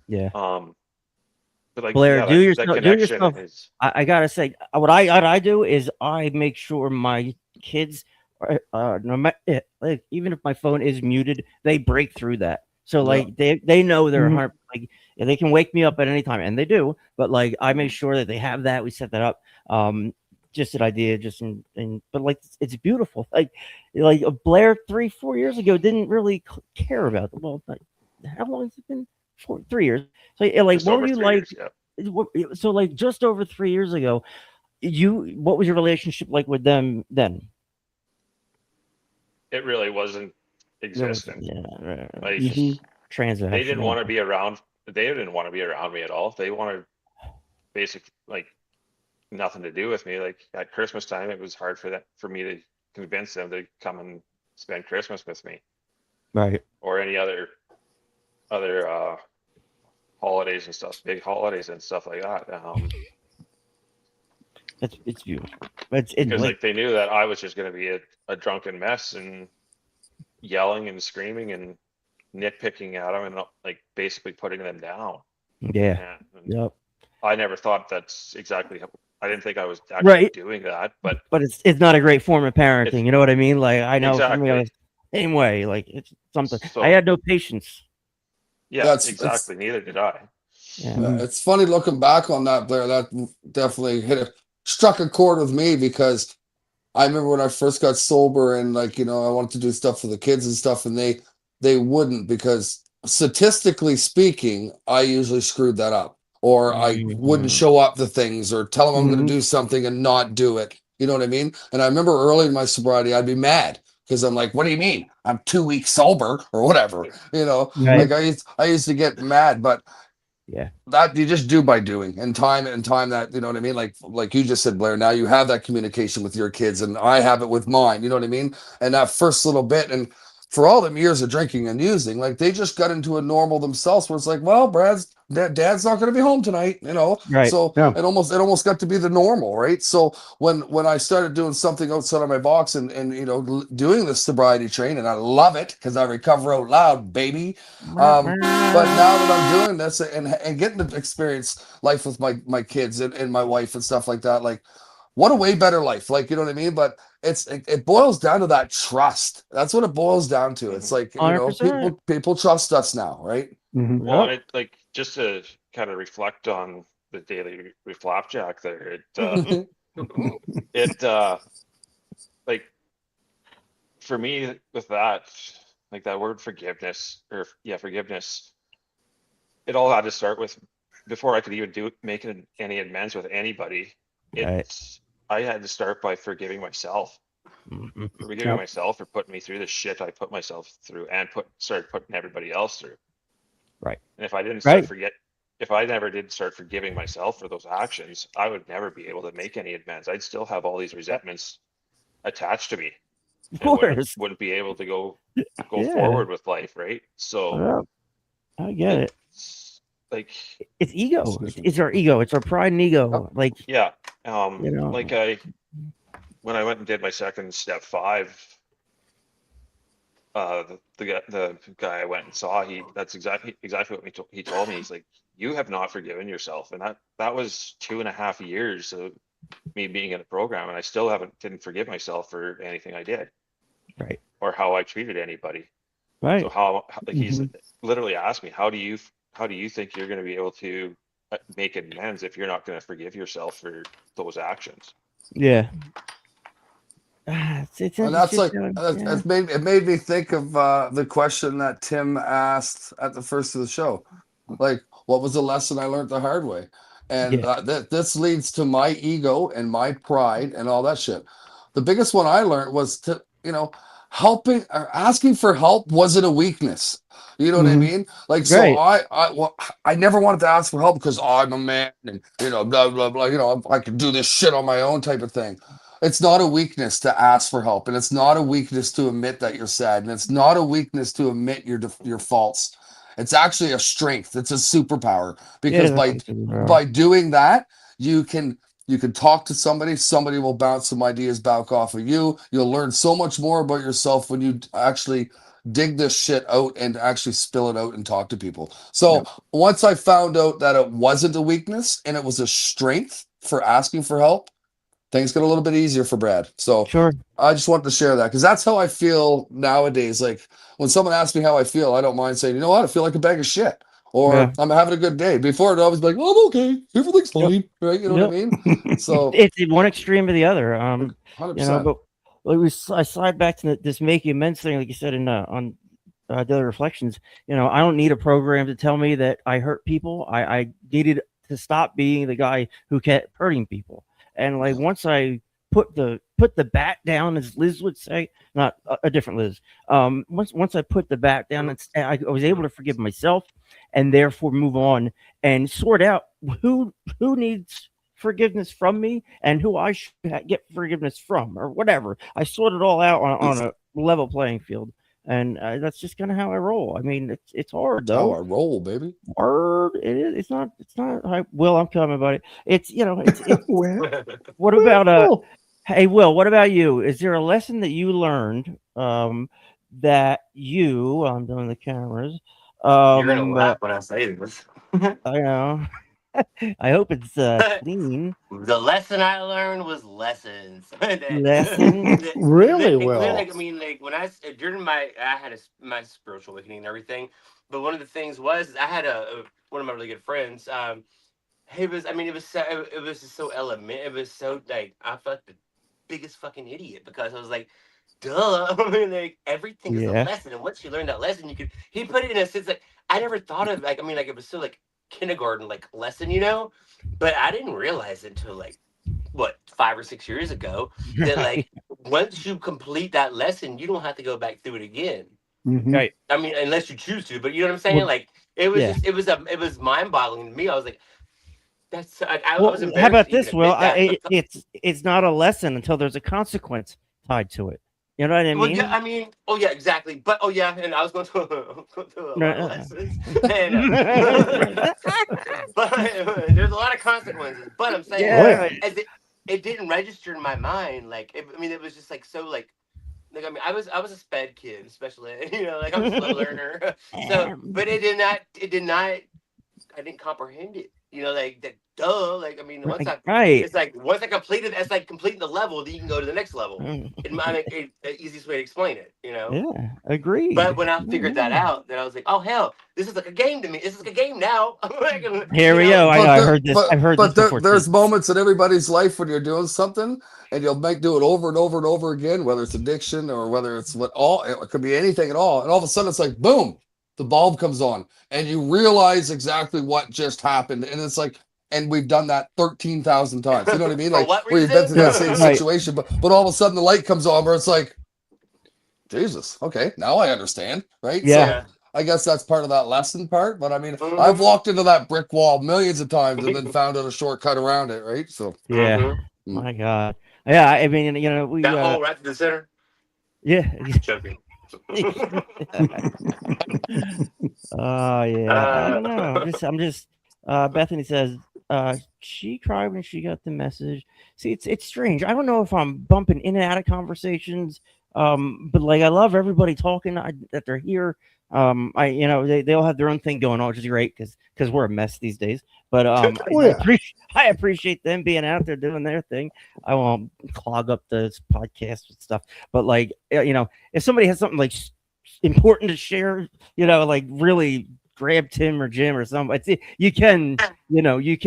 Yeah. But like, Blair, do yourself. Is, I gotta say, what I do is I make sure my kids, no matter, like, even if my phone is muted, they break through that. So like they know they're like they can wake me up at any time, and they do. But like I make sure that they have that. We set that up. Just an idea, but like it's beautiful. Like Blair 3-4 years ago didn't really care about them. Well, like, how long has it been? 3 years. So like, what were you like? Years, so like just over 3 years ago, what was your relationship like with them then? It really wasn't existent. Yeah, right. Like transactional. They didn't want to be around. They didn't want to be around me at all. They wanted basically like nothing to do with me. Like at Christmas time, it was hard for me to convince them to come and spend Christmas with me, right? Or any other holidays and stuff, big holidays and stuff like that. It's beautiful. Because like they knew that I was just going to be a drunken mess and yelling and screaming and nitpicking at them and like basically putting them down. Yeah. Yep. I never thought that's exactly I didn't think I was actually doing that, but it's not a great form of parenting. You know what I mean? Like I know exactly. For me, I was the same way. Like it's something. So, I had no patience. Yeah, exactly. Neither did I. Yeah. It's funny looking back on that, Blair. That definitely struck a chord with me, because I remember when I first got sober and I wanted to do stuff for the kids and stuff, and they wouldn't, because statistically speaking, I usually screwed that up, or I wouldn't show up to things, or tell them I'm going to do something and not do it. You know what I mean? And I remember early in my sobriety, I'd be mad because I'm like, what do you mean? I'm 2 weeks sober or whatever, Like I used to get mad, but that you just do by doing and time that, you know what I mean? Like you just said, Blair, now you have that communication with your kids, and I have it with mine, you know what I mean? And that first little bit, and for all them years of drinking and using, like they just got into a normal themselves where it's like, well, dad's not going to be home tonight, Right. So it almost got to be the normal, right? So when I started doing something outside of my box and doing the sobriety train, and I love it because I recover out loud, baby. But now that I'm doing this and getting to experience life with my kids and my wife and stuff like that, like what a way better life, like, you know what I mean? But it boils down to that trust. That's what it boils down to. It's like, people trust us now, right? Well, and it just to kind of reflect on the daily flapjack there, like for me with that, like that word forgiveness, it all had to start with before I could even make any amends with anybody, I had to start by forgiving myself. Forgiving myself for putting me through the shit I put myself through and started putting everybody else through. Right. And if I didn't if I never did start forgiving myself for those actions, I would never be able to make any amends. I'd still have all these resentments attached to me. Of course. Wouldn't be able to go forward with life, right? So I get it. Like it's ego. It's our ego. It's our pride and ego. Like when I went and did my second step 5, the guy I went and saw, that's exactly what he told me. He's like, you have not forgiven yourself, and that was 2.5 years of me being in a program, and I still didn't forgive myself for anything I did, right, or how I treated anybody, right. So he's literally asked me, how do you think you're going to be able to make amends if you're not going to forgive yourself for those actions? Yeah. And that's like it made me think of the question that Tim asked at the first of the show, like, what was the lesson I learned the hard way? And this leads to my ego and my pride and all that shit. The biggest one I learned was to, helping or asking for help wasn't a weakness. You know what I mean? Like, so I never wanted to ask for help because I'm a man and blah blah blah. I can do this shit on my own type of thing. It's not a weakness to ask for help, and it's not a weakness to admit that you're sad, and it's not a weakness to admit your faults. It's actually a strength. It's a superpower, because by doing that, you can talk to somebody. Somebody will bounce some ideas back off of you. You'll learn so much more about yourself when you actually dig this shit out and actually spill it out and talk to people. So once I found out that it wasn't a weakness and it was a strength for asking for help, things get a little bit easier for Brad. So I just wanted to share that, because that's how I feel nowadays. Like, when someone asks me how I feel, I don't mind saying, you know what, I feel like a bag of shit, or I'm having a good day. Before, I'd always be like, well, I'm okay, everything's fine, right? You know what I mean? So it's one extreme or the other. 100%. But I slide back to this making amends thing, like you said on Daily Reflections. I don't need a program to tell me that I hurt people. I needed to stop being the guy who kept hurting people. And like, once I put the bat down, as Liz would say, not a different Liz. Once I put the bat down, I was able to forgive myself, and therefore move on and sort out who needs forgiveness from me and who I should get forgiveness from, or whatever. I sort it all out on a level playing field. And that's just kind of how I roll. I mean, it's hard though. How I roll, baby. Hard. It is. It's not. Will, I'm coming, buddy. It's what about Hey, Will, what about you? Is there a lesson that you learned that you? I'm doing the cameras. You're gonna laugh when I say this. I know. I hope it's clean. The lesson I learned was lessons. Really well. Like, I mean, like, when I had my spiritual awakening and everything, but one of the things was I had one of my really good friends. It was just so element. It was so, like, I felt the biggest fucking idiot, because I was like, duh. I mean, like, everything is a lesson, and once you learn that lesson, he put it in a sense like I never thought of, like, I mean, like, it was so like kindergarten like lesson, but I didn't realize until like 5 or 6 years ago that like once you complete that lesson, you don't have to go back through it again. Right. I mean, unless you choose to, but you know what I'm saying? Like, it was just, it was mind-boggling to me. I was like, that's I was embarrassed. How about this, Will? It's not a lesson until there's a consequence tied to it. You know what I mean? Well, yeah, I mean, exactly. But and I was going to a lot of lessons, but there's a lot of consequences. But I'm saying, it didn't register in my mind. Like, it was just like so, like I mean, I was a sped kid, especially, like, I'm a slow learner. So, but it did not. I didn't comprehend it. Like that. Duh. Like, I mean, it's like once I completed, it's like completing the level, then you can go to the next level. The easiest way to explain it, Yeah, agreed. But when I figured that out, then I was like, oh hell, this is like a game to me. This is like a game now. Here we go. I heard this. I've heard this before. There's moments in everybody's life when you're doing something and you'll do it over and over and over again, whether it's addiction or whether it's it could be anything at all. And all of a sudden it's like, boom, the bulb comes on, and you realize exactly what just happened. And it's like, and we've done that 13,000 times. You know what I mean? Like, where you've been through that same situation, but all of a sudden the light comes on where it's like, Jesus, okay, now I understand, right? Yeah. So I guess that's part of that lesson part. But I mean, I've walked into that brick wall millions of times and then found out a shortcut around it, right? So yeah, my God, yeah. I mean, you know, we that hole right to the center. Yeah. Joking. Oh yeah. I don't know. I'm just. Bethany says she cried when she got the message. See, it's strange. I don't know if I'm bumping in and out of conversations. But like, I love everybody talking that they're here. They all have their own thing going on, which is great because we're a mess these days. But I appreciate them being out there doing their thing. I won't clog up the podcast and stuff. But like, if somebody has something like important to share, like really grab Tim or Jim or somebody. You can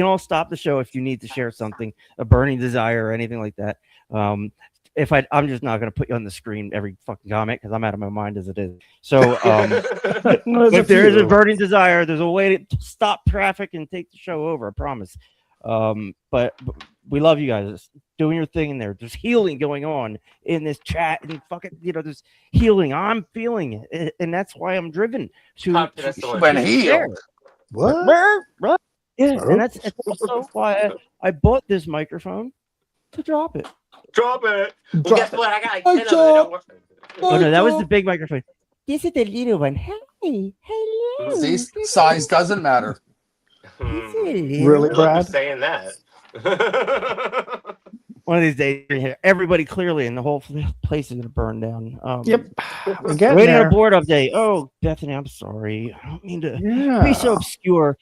all stop the show if you need to share something, a burning desire or anything like that. I'm just not going to put you on the screen every fucking comment because I'm out of my mind as it is. So if there is a burning desire, there's a way to stop traffic and take the show over. I promise. But we love you guys doing your thing in there. There's healing going on in this chat and fucking, there's healing. I'm feeling it, and that's why I'm driven to heal. What? Yeah, and that's also why I bought this microphone to drop it. Drop it. Well, guess what? I got like 10 of them that don't work. Oh no, that was the big microphone. This is the little one. Hey, hello. See, size doesn't matter. Really, Brad? I'm saying that. One of these days, everybody clearly in the whole place is going to burn down. Yep. Waiting on a board update. Oh, Bethany, I'm sorry. I don't mean to be so obscure.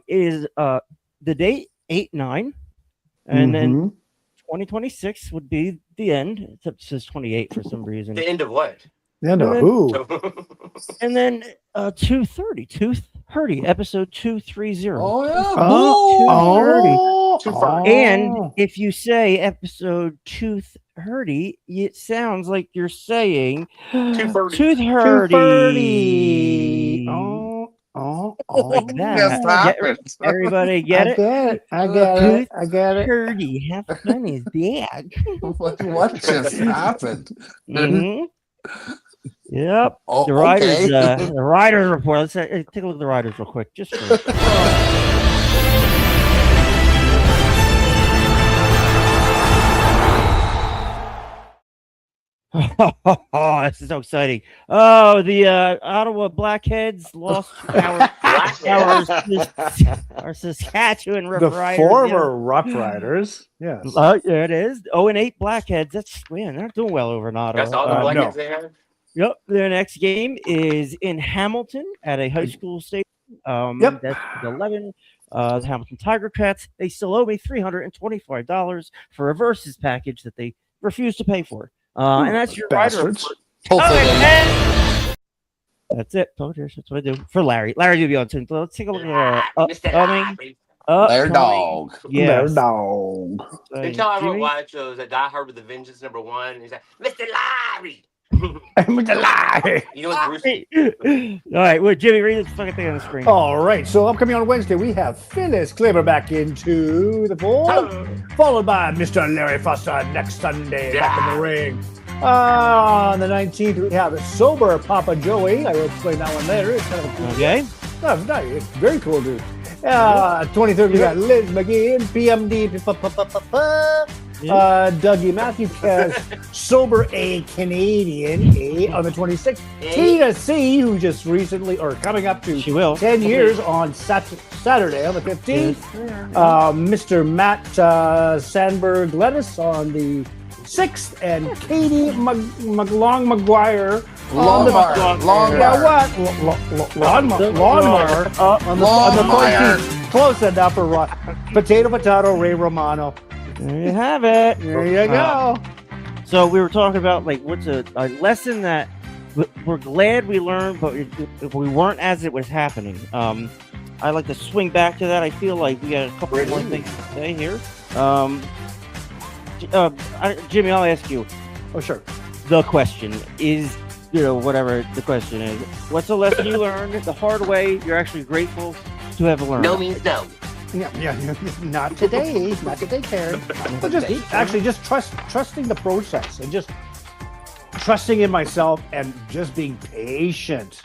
Is the date 8/9, and then 2026 would be the end. Except it says 28 for some reason. The end of what? The end of who? And then 230, hurty, episode 230. Oh yeah. 230. And if you say episode 230, it sounds like you're saying 230. Like that. Everybody get it? I got it. 230. How funny is that? What just happened? Yep. Oh, the writers report. Let's take a look at the writers real quick. Just for oh, this is so exciting. Oh, the Ottawa Blackheads lost our Saskatchewan Rough Riders. The former Rough Riders. Yes. There it is. 0-8 Blackheads. They're not doing well over in Ottawa. That's all the Blackheads they have? Yep. Their next game is in Hamilton at a high school stadium. That's 11. The Hamilton Tiger Cats. They still owe me $325 for a versus package that they refuse to pay for. And that's your rider. That's it. That's what I do for Larry. Larry will be on soon. Let's take a look at Their dog. Yeah, their dog. They tell everyone why I chose a Die Hard with a Vengeance #1. He's like, Mr. Larry. Mr. Larry. You know what, Bruce? All right, well, Jimmy, read this fucking thing on the screen. All right, so upcoming on Wednesday, we have Phyllis Claver back into the fold, followed by Mr. Larry Foster next Sunday back in the ring. On the 19th, we have a sober Papa Joey. I will explain that one later. It's kind of a cool it's very cool, dude. 23rd, we got Liz McGee, PMD, Dougie Matthews has Sober A Canadian A on the 26th. Tina C, who just recently or coming up to 10 years on Saturday on the 15th. Mr. Matt Sandberg Lettuce on the 6th, and Katie McGuire Lawnmower on the 14th. Close enough for Potato Ray Romano. There you have it. There you go. So we were talking about like what's a lesson that we're glad we learned, but we weren't as it was happening. I like to swing back to that. I feel like we got a couple more things to say here. Jimmy, I'll ask you. Oh, sure. The question is: whatever the question is. What's the lesson you learned the hard way? You're actually grateful to have learned. No means no. Yeah. Not today, Karen. But just trusting the process and just trusting in myself and just being patient.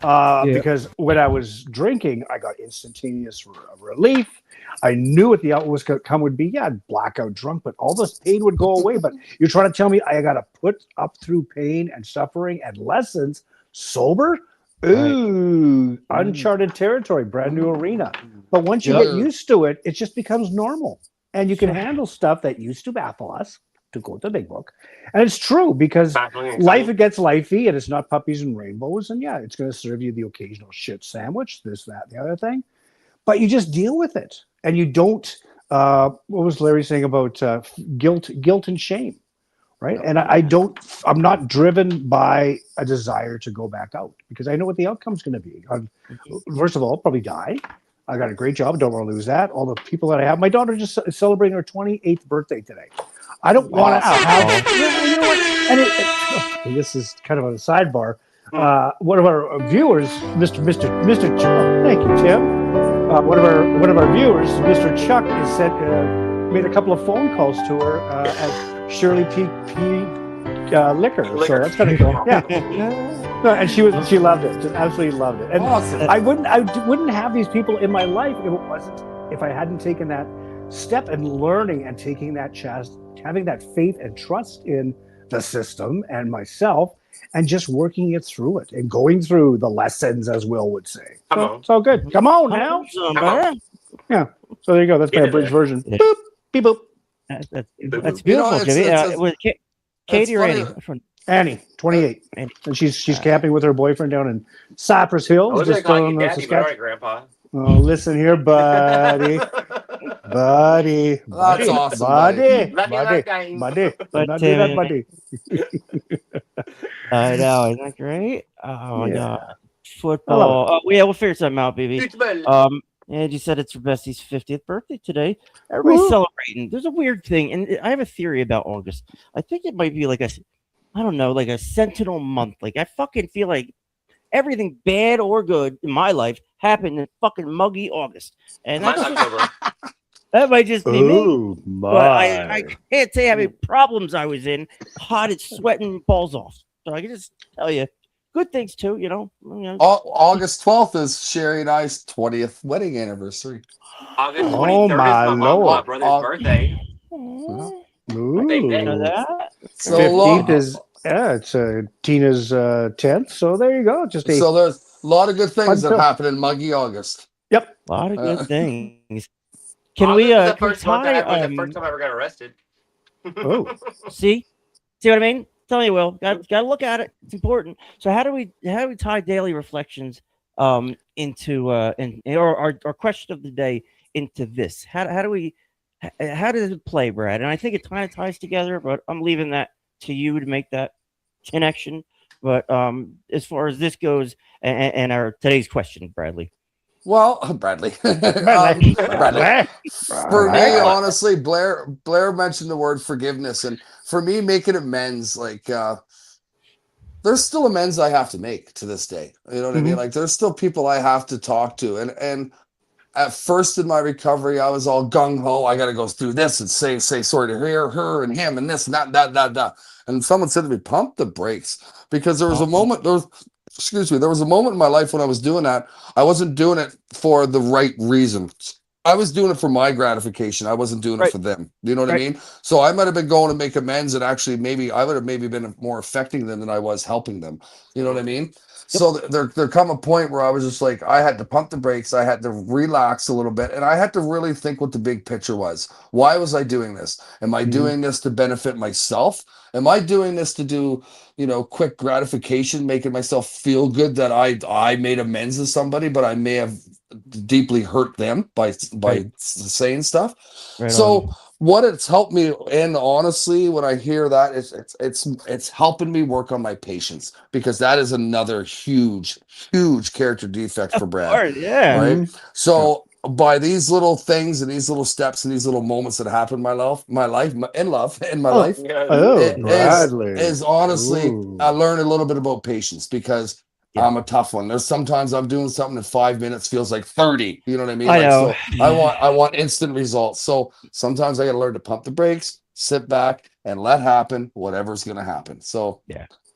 Because when I was drinking, I got instantaneous relief. I knew what the outcome would be. Yeah, I'd blackout drunk, but all this pain would go away. But you're trying to tell me I got to put up through pain and suffering and lessons sober? Ooh, uncharted territory, brand new arena. But once you get used to it, it just becomes normal. And you can handle stuff that used to baffle us, to quote the big book. And it's true, because life gets lifey, and it's not puppies and rainbows. And yeah, it's going to serve you the occasional shit sandwich, this, that, the other thing. But you just deal with it. And you don't, what was Larry saying about guilt and shame, right? And I'm not driven by a desire to go back out, because I know what the outcome's going to be. First of all, I'll probably die. I got a great job. Don't want to lose that. All the people that I have. My daughter just is celebrating her 28th birthday today. I don't want to have. You know what? And this is kind of a sidebar. One of our viewers, Mr. Chuck, thank you, Tim. One of our viewers, Mr. Chuck, is made a couple of phone calls to her at Shirley Peak Liquor. So that's kind of cool. Yeah. No, and she loved it. Just absolutely loved it. And awesome. I wouldn't have these people in my life if I hadn't taken that step and learning and taking that chance, having that faith and trust in the system and myself, and just working it through it and going through the lessons, as Will would say. It's all good. Come on now. Yeah. So there you go. That's my abridged version. Boop, beep, boop. That's beautiful, Jimmy. With Katie or Annie? Annie, 28. And she's camping with her boyfriend down in Cypress Hills. Just on Daddy, Grandpa. Oh, listen here, buddy. Buddy. That's awesome. Buddy. Buddy. Not do that, buddy. I know. Isn't that great? Oh, my God. Football. We'll figure something out, baby. And you said it's your bestie's 50th birthday today. Everybody's celebrating. There's a weird thing, and I have a theory about August. I think it might be like a sentinel month. Like, I fucking feel like everything bad or good in my life happened in fucking muggy August. And that's that might just be me. But I can't say how many problems I was in, hot and sweating balls off. So I can just tell you, good things too, August 12th is Sherry and I's 20th wedding anniversary. August 23rd is my brother's birthday. Ooh. So 15th is it's Tina's 10th. So there you go. So there's a lot of good things that happen in muggy August. Yep, a lot of good things. Can we? The first time I ever got arrested. Oh, see what I mean? Tell me, Will. Got to look at it. It's important. So how do we tie daily reflections into our question of the day into this? How does it play, Brad? And I think it kind of ties together, but I'm leaving that to you to make that connection. But as far as this goes, and our today's question, Bradley. Well, Bradley. For me, honestly, Blair mentioned the word forgiveness, and for me, making amends, like there's still amends I have to make to this day. You know what I mean? Like there's still people I have to talk to, and at first in my recovery, I was all gung ho. I got to go through this and say sorry to her and him and this and that. And someone said to me, pump the brakes, because there was a moment. There was a moment in my life when I was doing that. I wasn't doing it for the right reasons. I was doing it for my gratification. I wasn't doing it for them. You know what I mean? So I might have been going to make amends, and actually I would have been more affecting them than I was helping them. You know what I mean? So there come a point where I was just like, I had to pump the brakes. I had to relax a little bit, and I had to really think what the big picture was. Why was I doing this? Am I doing this to benefit myself? Am I doing this to do, quick gratification, making myself feel good that I made amends to somebody, but I may have deeply hurt them by saying stuff. What it's helped me, and honestly, when I hear that, it's helping me work on my patience, because that is another huge character defect for Brad. Yeah. Right. So by these little things and these little steps and these little moments that happen in my life, in my life, is honestly, I learned a little bit about patience because I'm a tough one. There's sometimes I'm doing something in 5 minutes feels like 30. You know what I mean? I know. So I want instant results. So sometimes I got to learn to pump the brakes, sit back, and let happen whatever's going to happen. So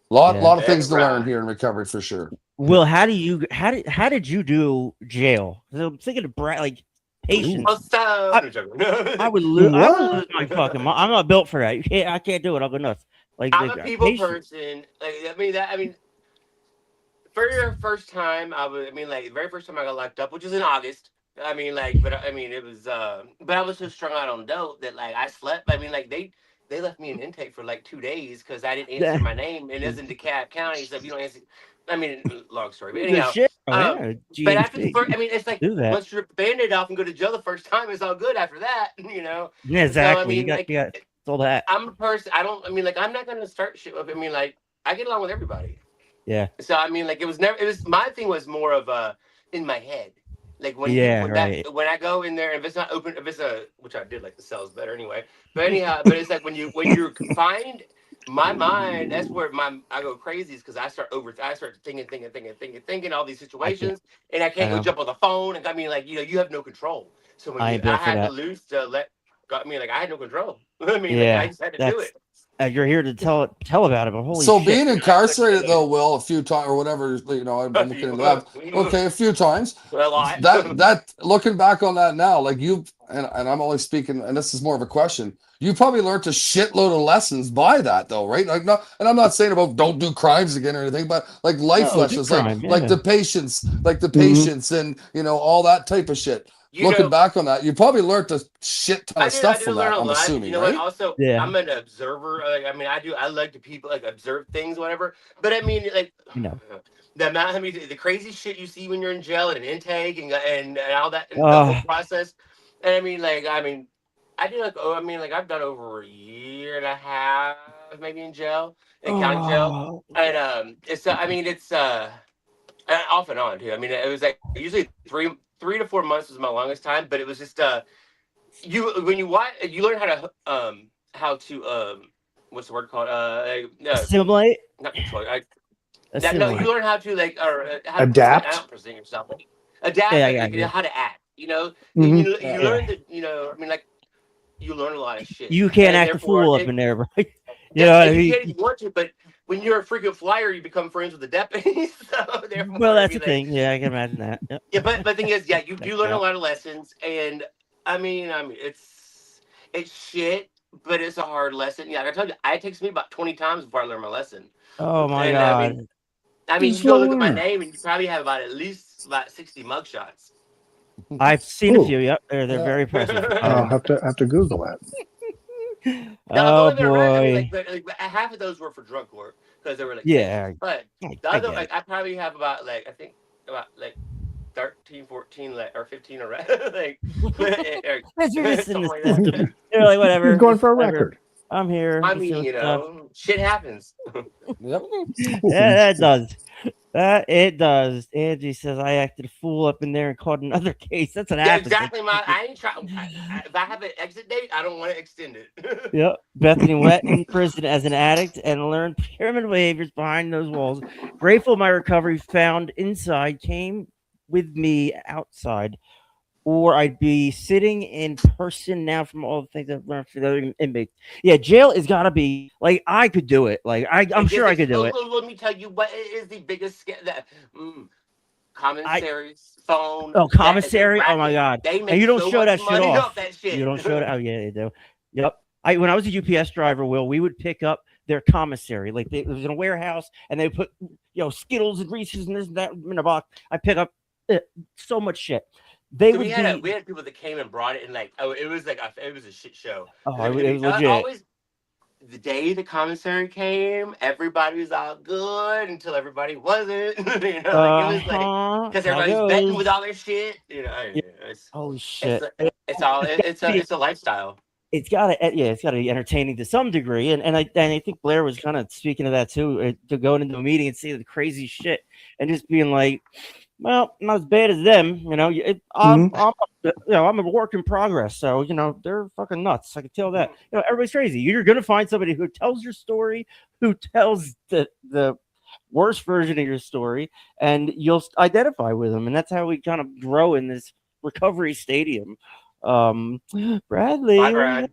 lot of things to learn here in recovery for sure. Will, how did you do jail? I'm thinking of like patience. I would lose my fucking mind. I'm not built for that. I can't do it. I'll go nuts. Like I'm a people person. Like I mean, for your first time, the very first time I got locked up, which was in August. I mean, it was, but I was so strung out on dope that like I slept. I mean, like they left me in intake for like 2 days because I didn't answer my name, and it's in DeKalb County, so if you don't answer. I mean, long story, but anyhow. But after the first, it's like once you're band-aid off and go to jail the first time, it's all good after that, you know. Yeah, exactly. So, you got all that. I'm a person. I'm not gonna start shit with. I get along with everybody. Yeah. So my thing was more of in my head. Like when I go in there, if it's not open, which I did like the cells better anyway. But anyhow, but it's like when you're confined. My mind, that's where I go crazy, is because I start thinking all these situations, and I can't go jump on the phone. And you have no control. So when I had to lose to I had no control. I just had to do it. You're here to tell about it, but holy so shit. Being incarcerated though, Will, a few times or whatever, I'm looking into that. Okay, a few times. A lot. That looking back on that now, like and I'm only speaking, and this is more of a question. You probably learned a shitload of lessons by that, though, right? Like, and I'm not saying about don't do crimes again or anything, but like life lessons, like the patience, and all that type of shit. Looking back on that, you probably learned a shit ton of stuff from that. I'm assuming, right? Also, I'm an observer. I like to people observe things, whatever. But the amount, the crazy shit you see when you're in jail and an intake and all that, and the whole process. And I do I've done over a year and a half maybe in jail, in county jail, and it's off and on too. It was like usually 3 to 4 months was my longest time, but it was just you learn how to what's the word called assimilate. Not control. No, you learn how to how adapt. To present yourself. Adapt. How to act. You learn that. You learn a lot of shit. You can't act a fool up in there, right? You know what I mean? You can't if you want to, but when you're a freaking flyer, you become friends with the deputies. Well, that's the thing. Yeah, I can imagine that. Yep. Yeah, but the thing is, you do learn a lot of lessons, and it's shit, but it's a hard lesson. Yeah, like I told you, it takes me about 20 times before I learn my lesson. Oh my god! You go look at my name, and you probably have at least 60 mugshots. I've seen a few. Yep, they're very impressive. I'll have to Google that. Oh boy! Half of those were for drug court because they were but the other I probably have about 13, 14, or 15 arrests. You're just in the system. You're like whatever. You're going for a record. I'm here. Shit happens. Yep. Yeah, that does. It does. Angie says I acted a fool up in there and caught another case. That's what happens. Exactly. I ain't trying. If I have an exit date, I don't want to extend it. Yep. Bethany went in prison as an addict and learned pyramid behaviors behind those walls. Grateful my recovery found inside came with me outside, or I'd be sitting in person now from all the things I've learned from the other inmates. Yeah, jail is gotta be I could do it. I'm sure I could do it. Let me tell you what is the biggest commissary's phone. Oh, commissary! Oh my god! And you don't show that shit off. That shit. You don't show that. Oh yeah, they do. Yep. When I was a UPS driver, we would pick up their commissary. It was in a warehouse, and they put Skittles and Reese's and this and that in a box. I pick up so much shit. We had people that came and brought it, and it was a shit show. Oh, it was legit. Always, the day the commissary came, everybody was all good until everybody wasn't. It was because everybody's betting with all their shit. Holy shit! It's a lifestyle. It's gotta be entertaining to some degree, and I think Blair was kind of speaking of that too, to going into a meeting and seeing the crazy shit and just being like, Well, not as bad as them, you know. I'm a work in progress, so you know they're fucking nuts. I can tell that. You know, everybody's crazy. You're gonna find somebody who tells your story, who tells the worst version of your story, and you'll identify with them, and that's how we kind of grow in this recovery stadium. Bradley, Bye, Brad.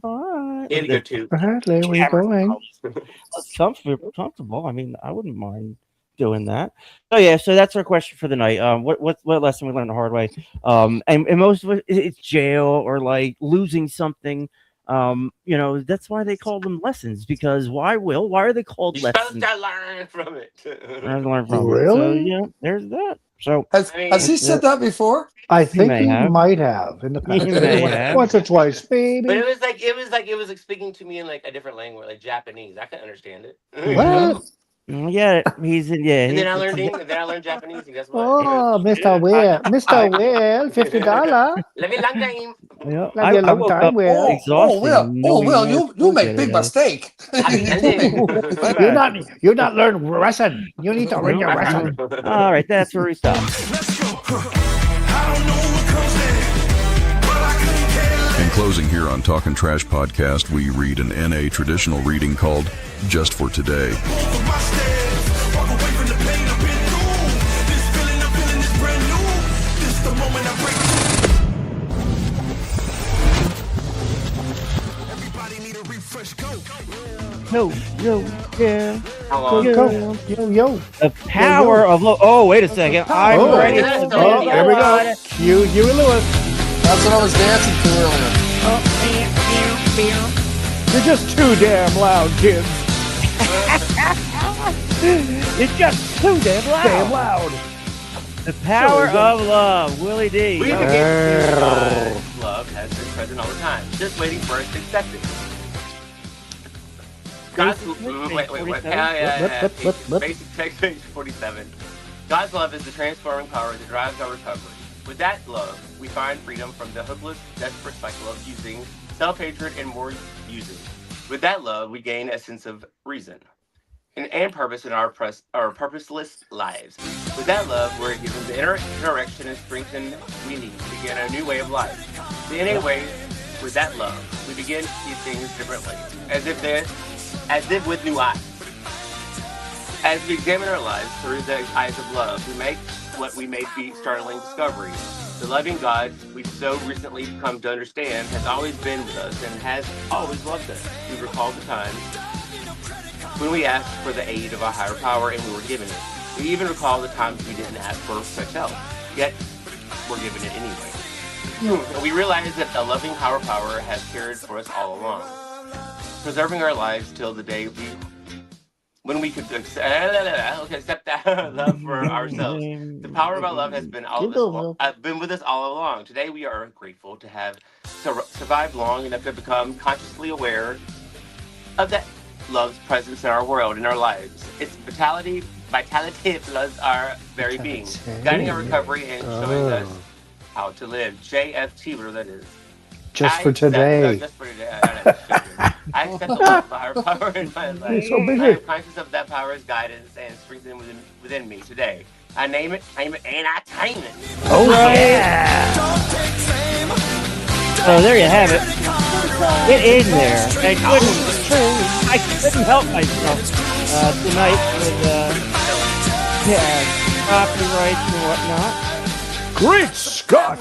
Bye. He had to go too. Bradley, where you going? That's comfortable. I mean, I wouldn't mind doing that. So yeah, so that's our question for the night. What lesson we learned the hard way? And most of it's jail or like losing something. You know, that's why they call them lessons, because why are they called You're lessons? supposed to learn from it. Learn from Really? it. So yeah, there's that. So Has he said that before? I think he have. might have in the past. He may have. Once or twice, baby. But it was like speaking to me in like a different language, like Japanese. I couldn't understand it. What? Yeah, he's in. Yeah, And then I learned Japanese, and guess what? Oh, Mr. Will, Mr. Will, $50. Live a long time. Yeah, Like a long woke time, up Will. exhausted. Will, you make big mistake. You're not learning Russian. You need to learn your Russian. All right, that's where we stop. In closing here on Talkin' Trash Podcast, we read an NA traditional reading called Just for Today. Yo, yeah. Hello. Yo. The power of love. Oh, wait a second. I'm ready. Here we go. Huey Lewis. That's what I was dancing to earlier. You're just too damn loud, kids. It's just too damn loud. Damn loud. The power of love. Willie D. We begin to realize love has been present all the time, just waiting for us to accept it. God's Basic text page 47. God's love is the transforming power that drives our recovery. With that love, we find freedom from the hopeless, desperate cycle of using, self-hatred, and more using. With that love, we gain a sense of reason and purpose in our purposeless lives. With that love, we're given the inner direction and strength we need to begin a new way of life. In a way, with that love, we begin to see things differently, as if with new eyes. As we examine our lives through the eyes of love, we make what we may be startling discoveries. The loving God we've so recently come to understand has always been with us and has always loved us. We recall the times when we asked for the aid of our higher power and we were given it. We even recall the times we didn't ask for such help, yet we're given it anyway. And we realize that the loving higher power has cared for us all along, preserving our lives till the day when we could accept that love for ourselves. The power of our love has been with us all along. Today we are grateful to have survived long enough to become consciously aware of that love's presence in our world, in our lives. Its vitality floods our very being, guiding our recovery and showing us how to live. JFT, whatever that is. Just for today. Just for today. I accept the love of higher power in my life. So busy. I am conscious of that power's guidance and strengthening within me today. I name it, claim it, and I tame it. Oh, yeah. Oh, there you have it. Get in there. I couldn't help myself tonight with copyrights and whatnot. Great Scott!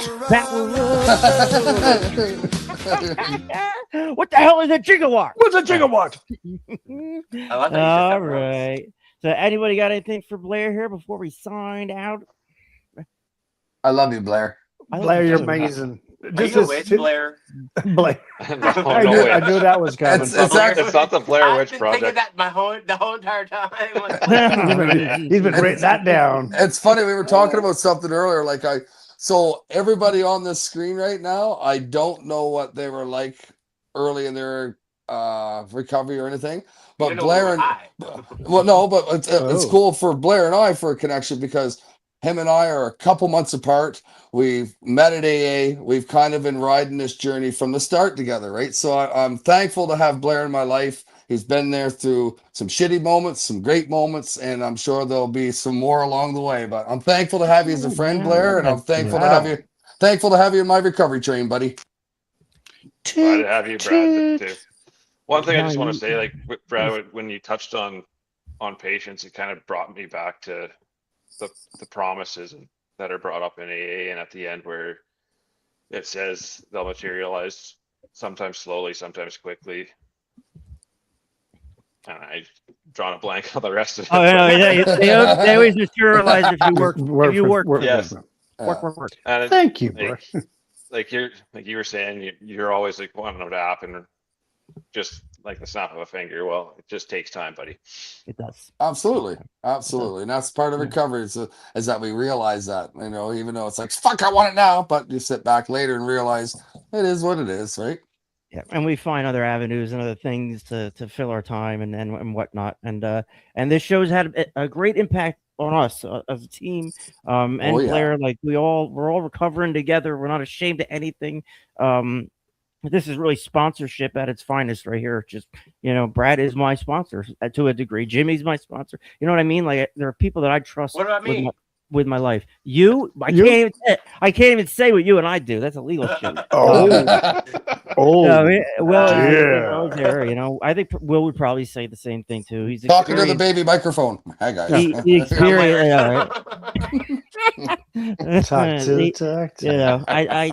What the hell is a gigawatt? What's a gigawatt? All right. So, anybody got anything for Blair here before we sign out? I love you, Blair. Blair, you're amazing. Are you a witch, Blair? Blair. I knew that was coming. It's not the Blair Witch Project. I've been thinking that the whole entire time. He's been writing that down. It's funny, we were talking about something earlier. So everybody on this screen right now, I don't know what they were like early in their recovery or anything. But Blair it's cool for Blair and I for a connection because him and I are a couple months apart. We've met at AA. We've kind of been riding this journey from the start together, right? So I'm thankful to have Blair in my life. He's been there through some shitty moments, some great moments, and I'm sure there'll be some more along the way. But I'm thankful to have you as a friend, Blair, and I'm thankful to have you. Thankful to have you in my recovery train, buddy. Glad to have you, Brad. Too. One thing I just want to say, like Brad, when you touched on patience, it kind of brought me back to the promises that are brought up in AA, and at the end where it says they'll materialize sometimes slowly, sometimes quickly. And I've drawn a blank on the rest of it. Oh, no, they always materialize if you work. If you work. Yes. Work. Thank you, bro. Like you were saying, you're always like wanting them to happen just like the snap of a finger. Well, it just takes time, buddy. It does. Absolutely. And that's part of recovery is that we realize that, even though it's like, fuck, I want it now, but you sit back later and realize it is what it is, right? Yeah, and we find other avenues and other things to fill our time and whatnot, and this show's had a great impact on us as a team, and Blair. Like we're all recovering together. We're not ashamed of anything. This is really sponsorship at its finest right here. Just Brad is my sponsor to a degree. Jimmy's my sponsor. You know what I mean? Like there are people that I trust. What about me? With my life, I can't even say what you and I do. That's illegal shit. I think Will would probably say the same thing too. He's talking to the baby microphone. Hi guys. He experienced, I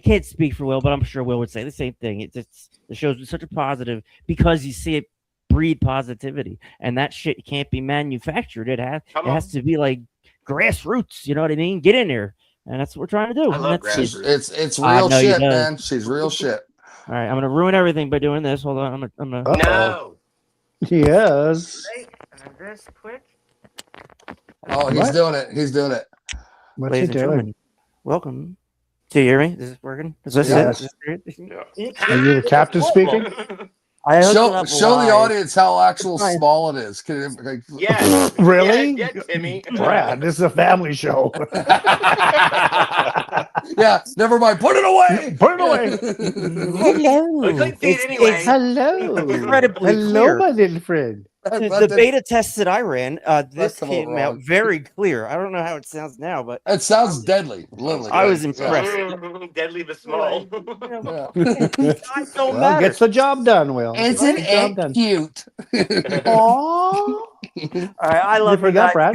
can't speak for Will, but I'm sure Will would say the same thing. The show's such a positive because you see it breed positivity, and that shit can't be manufactured. It has to be like grassroots, you know what I mean? Get in there, and that's what we're trying to do. I love grassroots. It's real shit, man. She's real shit. All right, I'm gonna ruin everything by doing this. Hold on, I'm gonna. No. Yes. This quick. Oh, he's doing it. He's doing it. What's he doing? Welcome. Do you hear me? Is this working? Is this it? Yeah. Are you the captain speaking? Show the audience how small it is. Yeah. Really? Yeah, Timmy. Brad, this is a family show. Yeah, never mind. Put it away. Put it away. Hello. Hello. Incredibly Hello, clear. my little friend. The beta test that I ran, this came out very clear. I don't know how it sounds now, but it sounds deadly. Literally, I was impressed. Deadly but small. Gets the job done, Will. Isn't it cute? All right, I love you guys. Brad.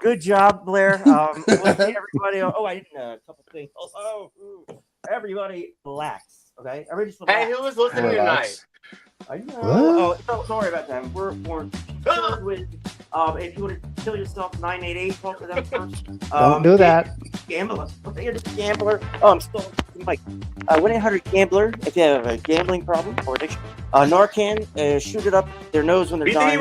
Good job, Blair. Let's see everybody. I didn't a couple things. Everybody, relax. Okay, everybody just relax. Hey, who was listening tonight? I know. Don't worry about that. We're with. If you want to kill yourself, 988. Talk to them first. Don't do that. Gambler. You're just a gambler. Oh, I'm still Mike. 1-800-GAMBLER. If you have a gambling problem or addiction. Narcan. Shoot it up their nose when they're dying.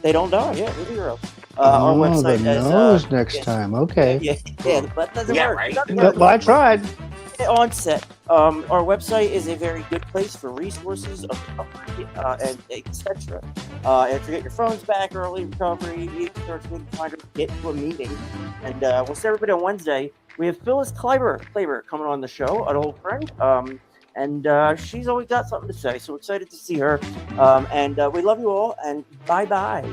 They don't die. Yeah, be the hero. Our website the nose next time. Okay. Yeah, but doesn't work. Right. Well, I tried. Onset. Our website is a very good place for resources and etc. If you get your phones back, early recovery, get to a meeting, and we'll see everybody on Wednesday. We have Phyllis Kleiber coming on the show, an old friend, and she's always got something to say. So we're excited to see her, and we love you all, and bye.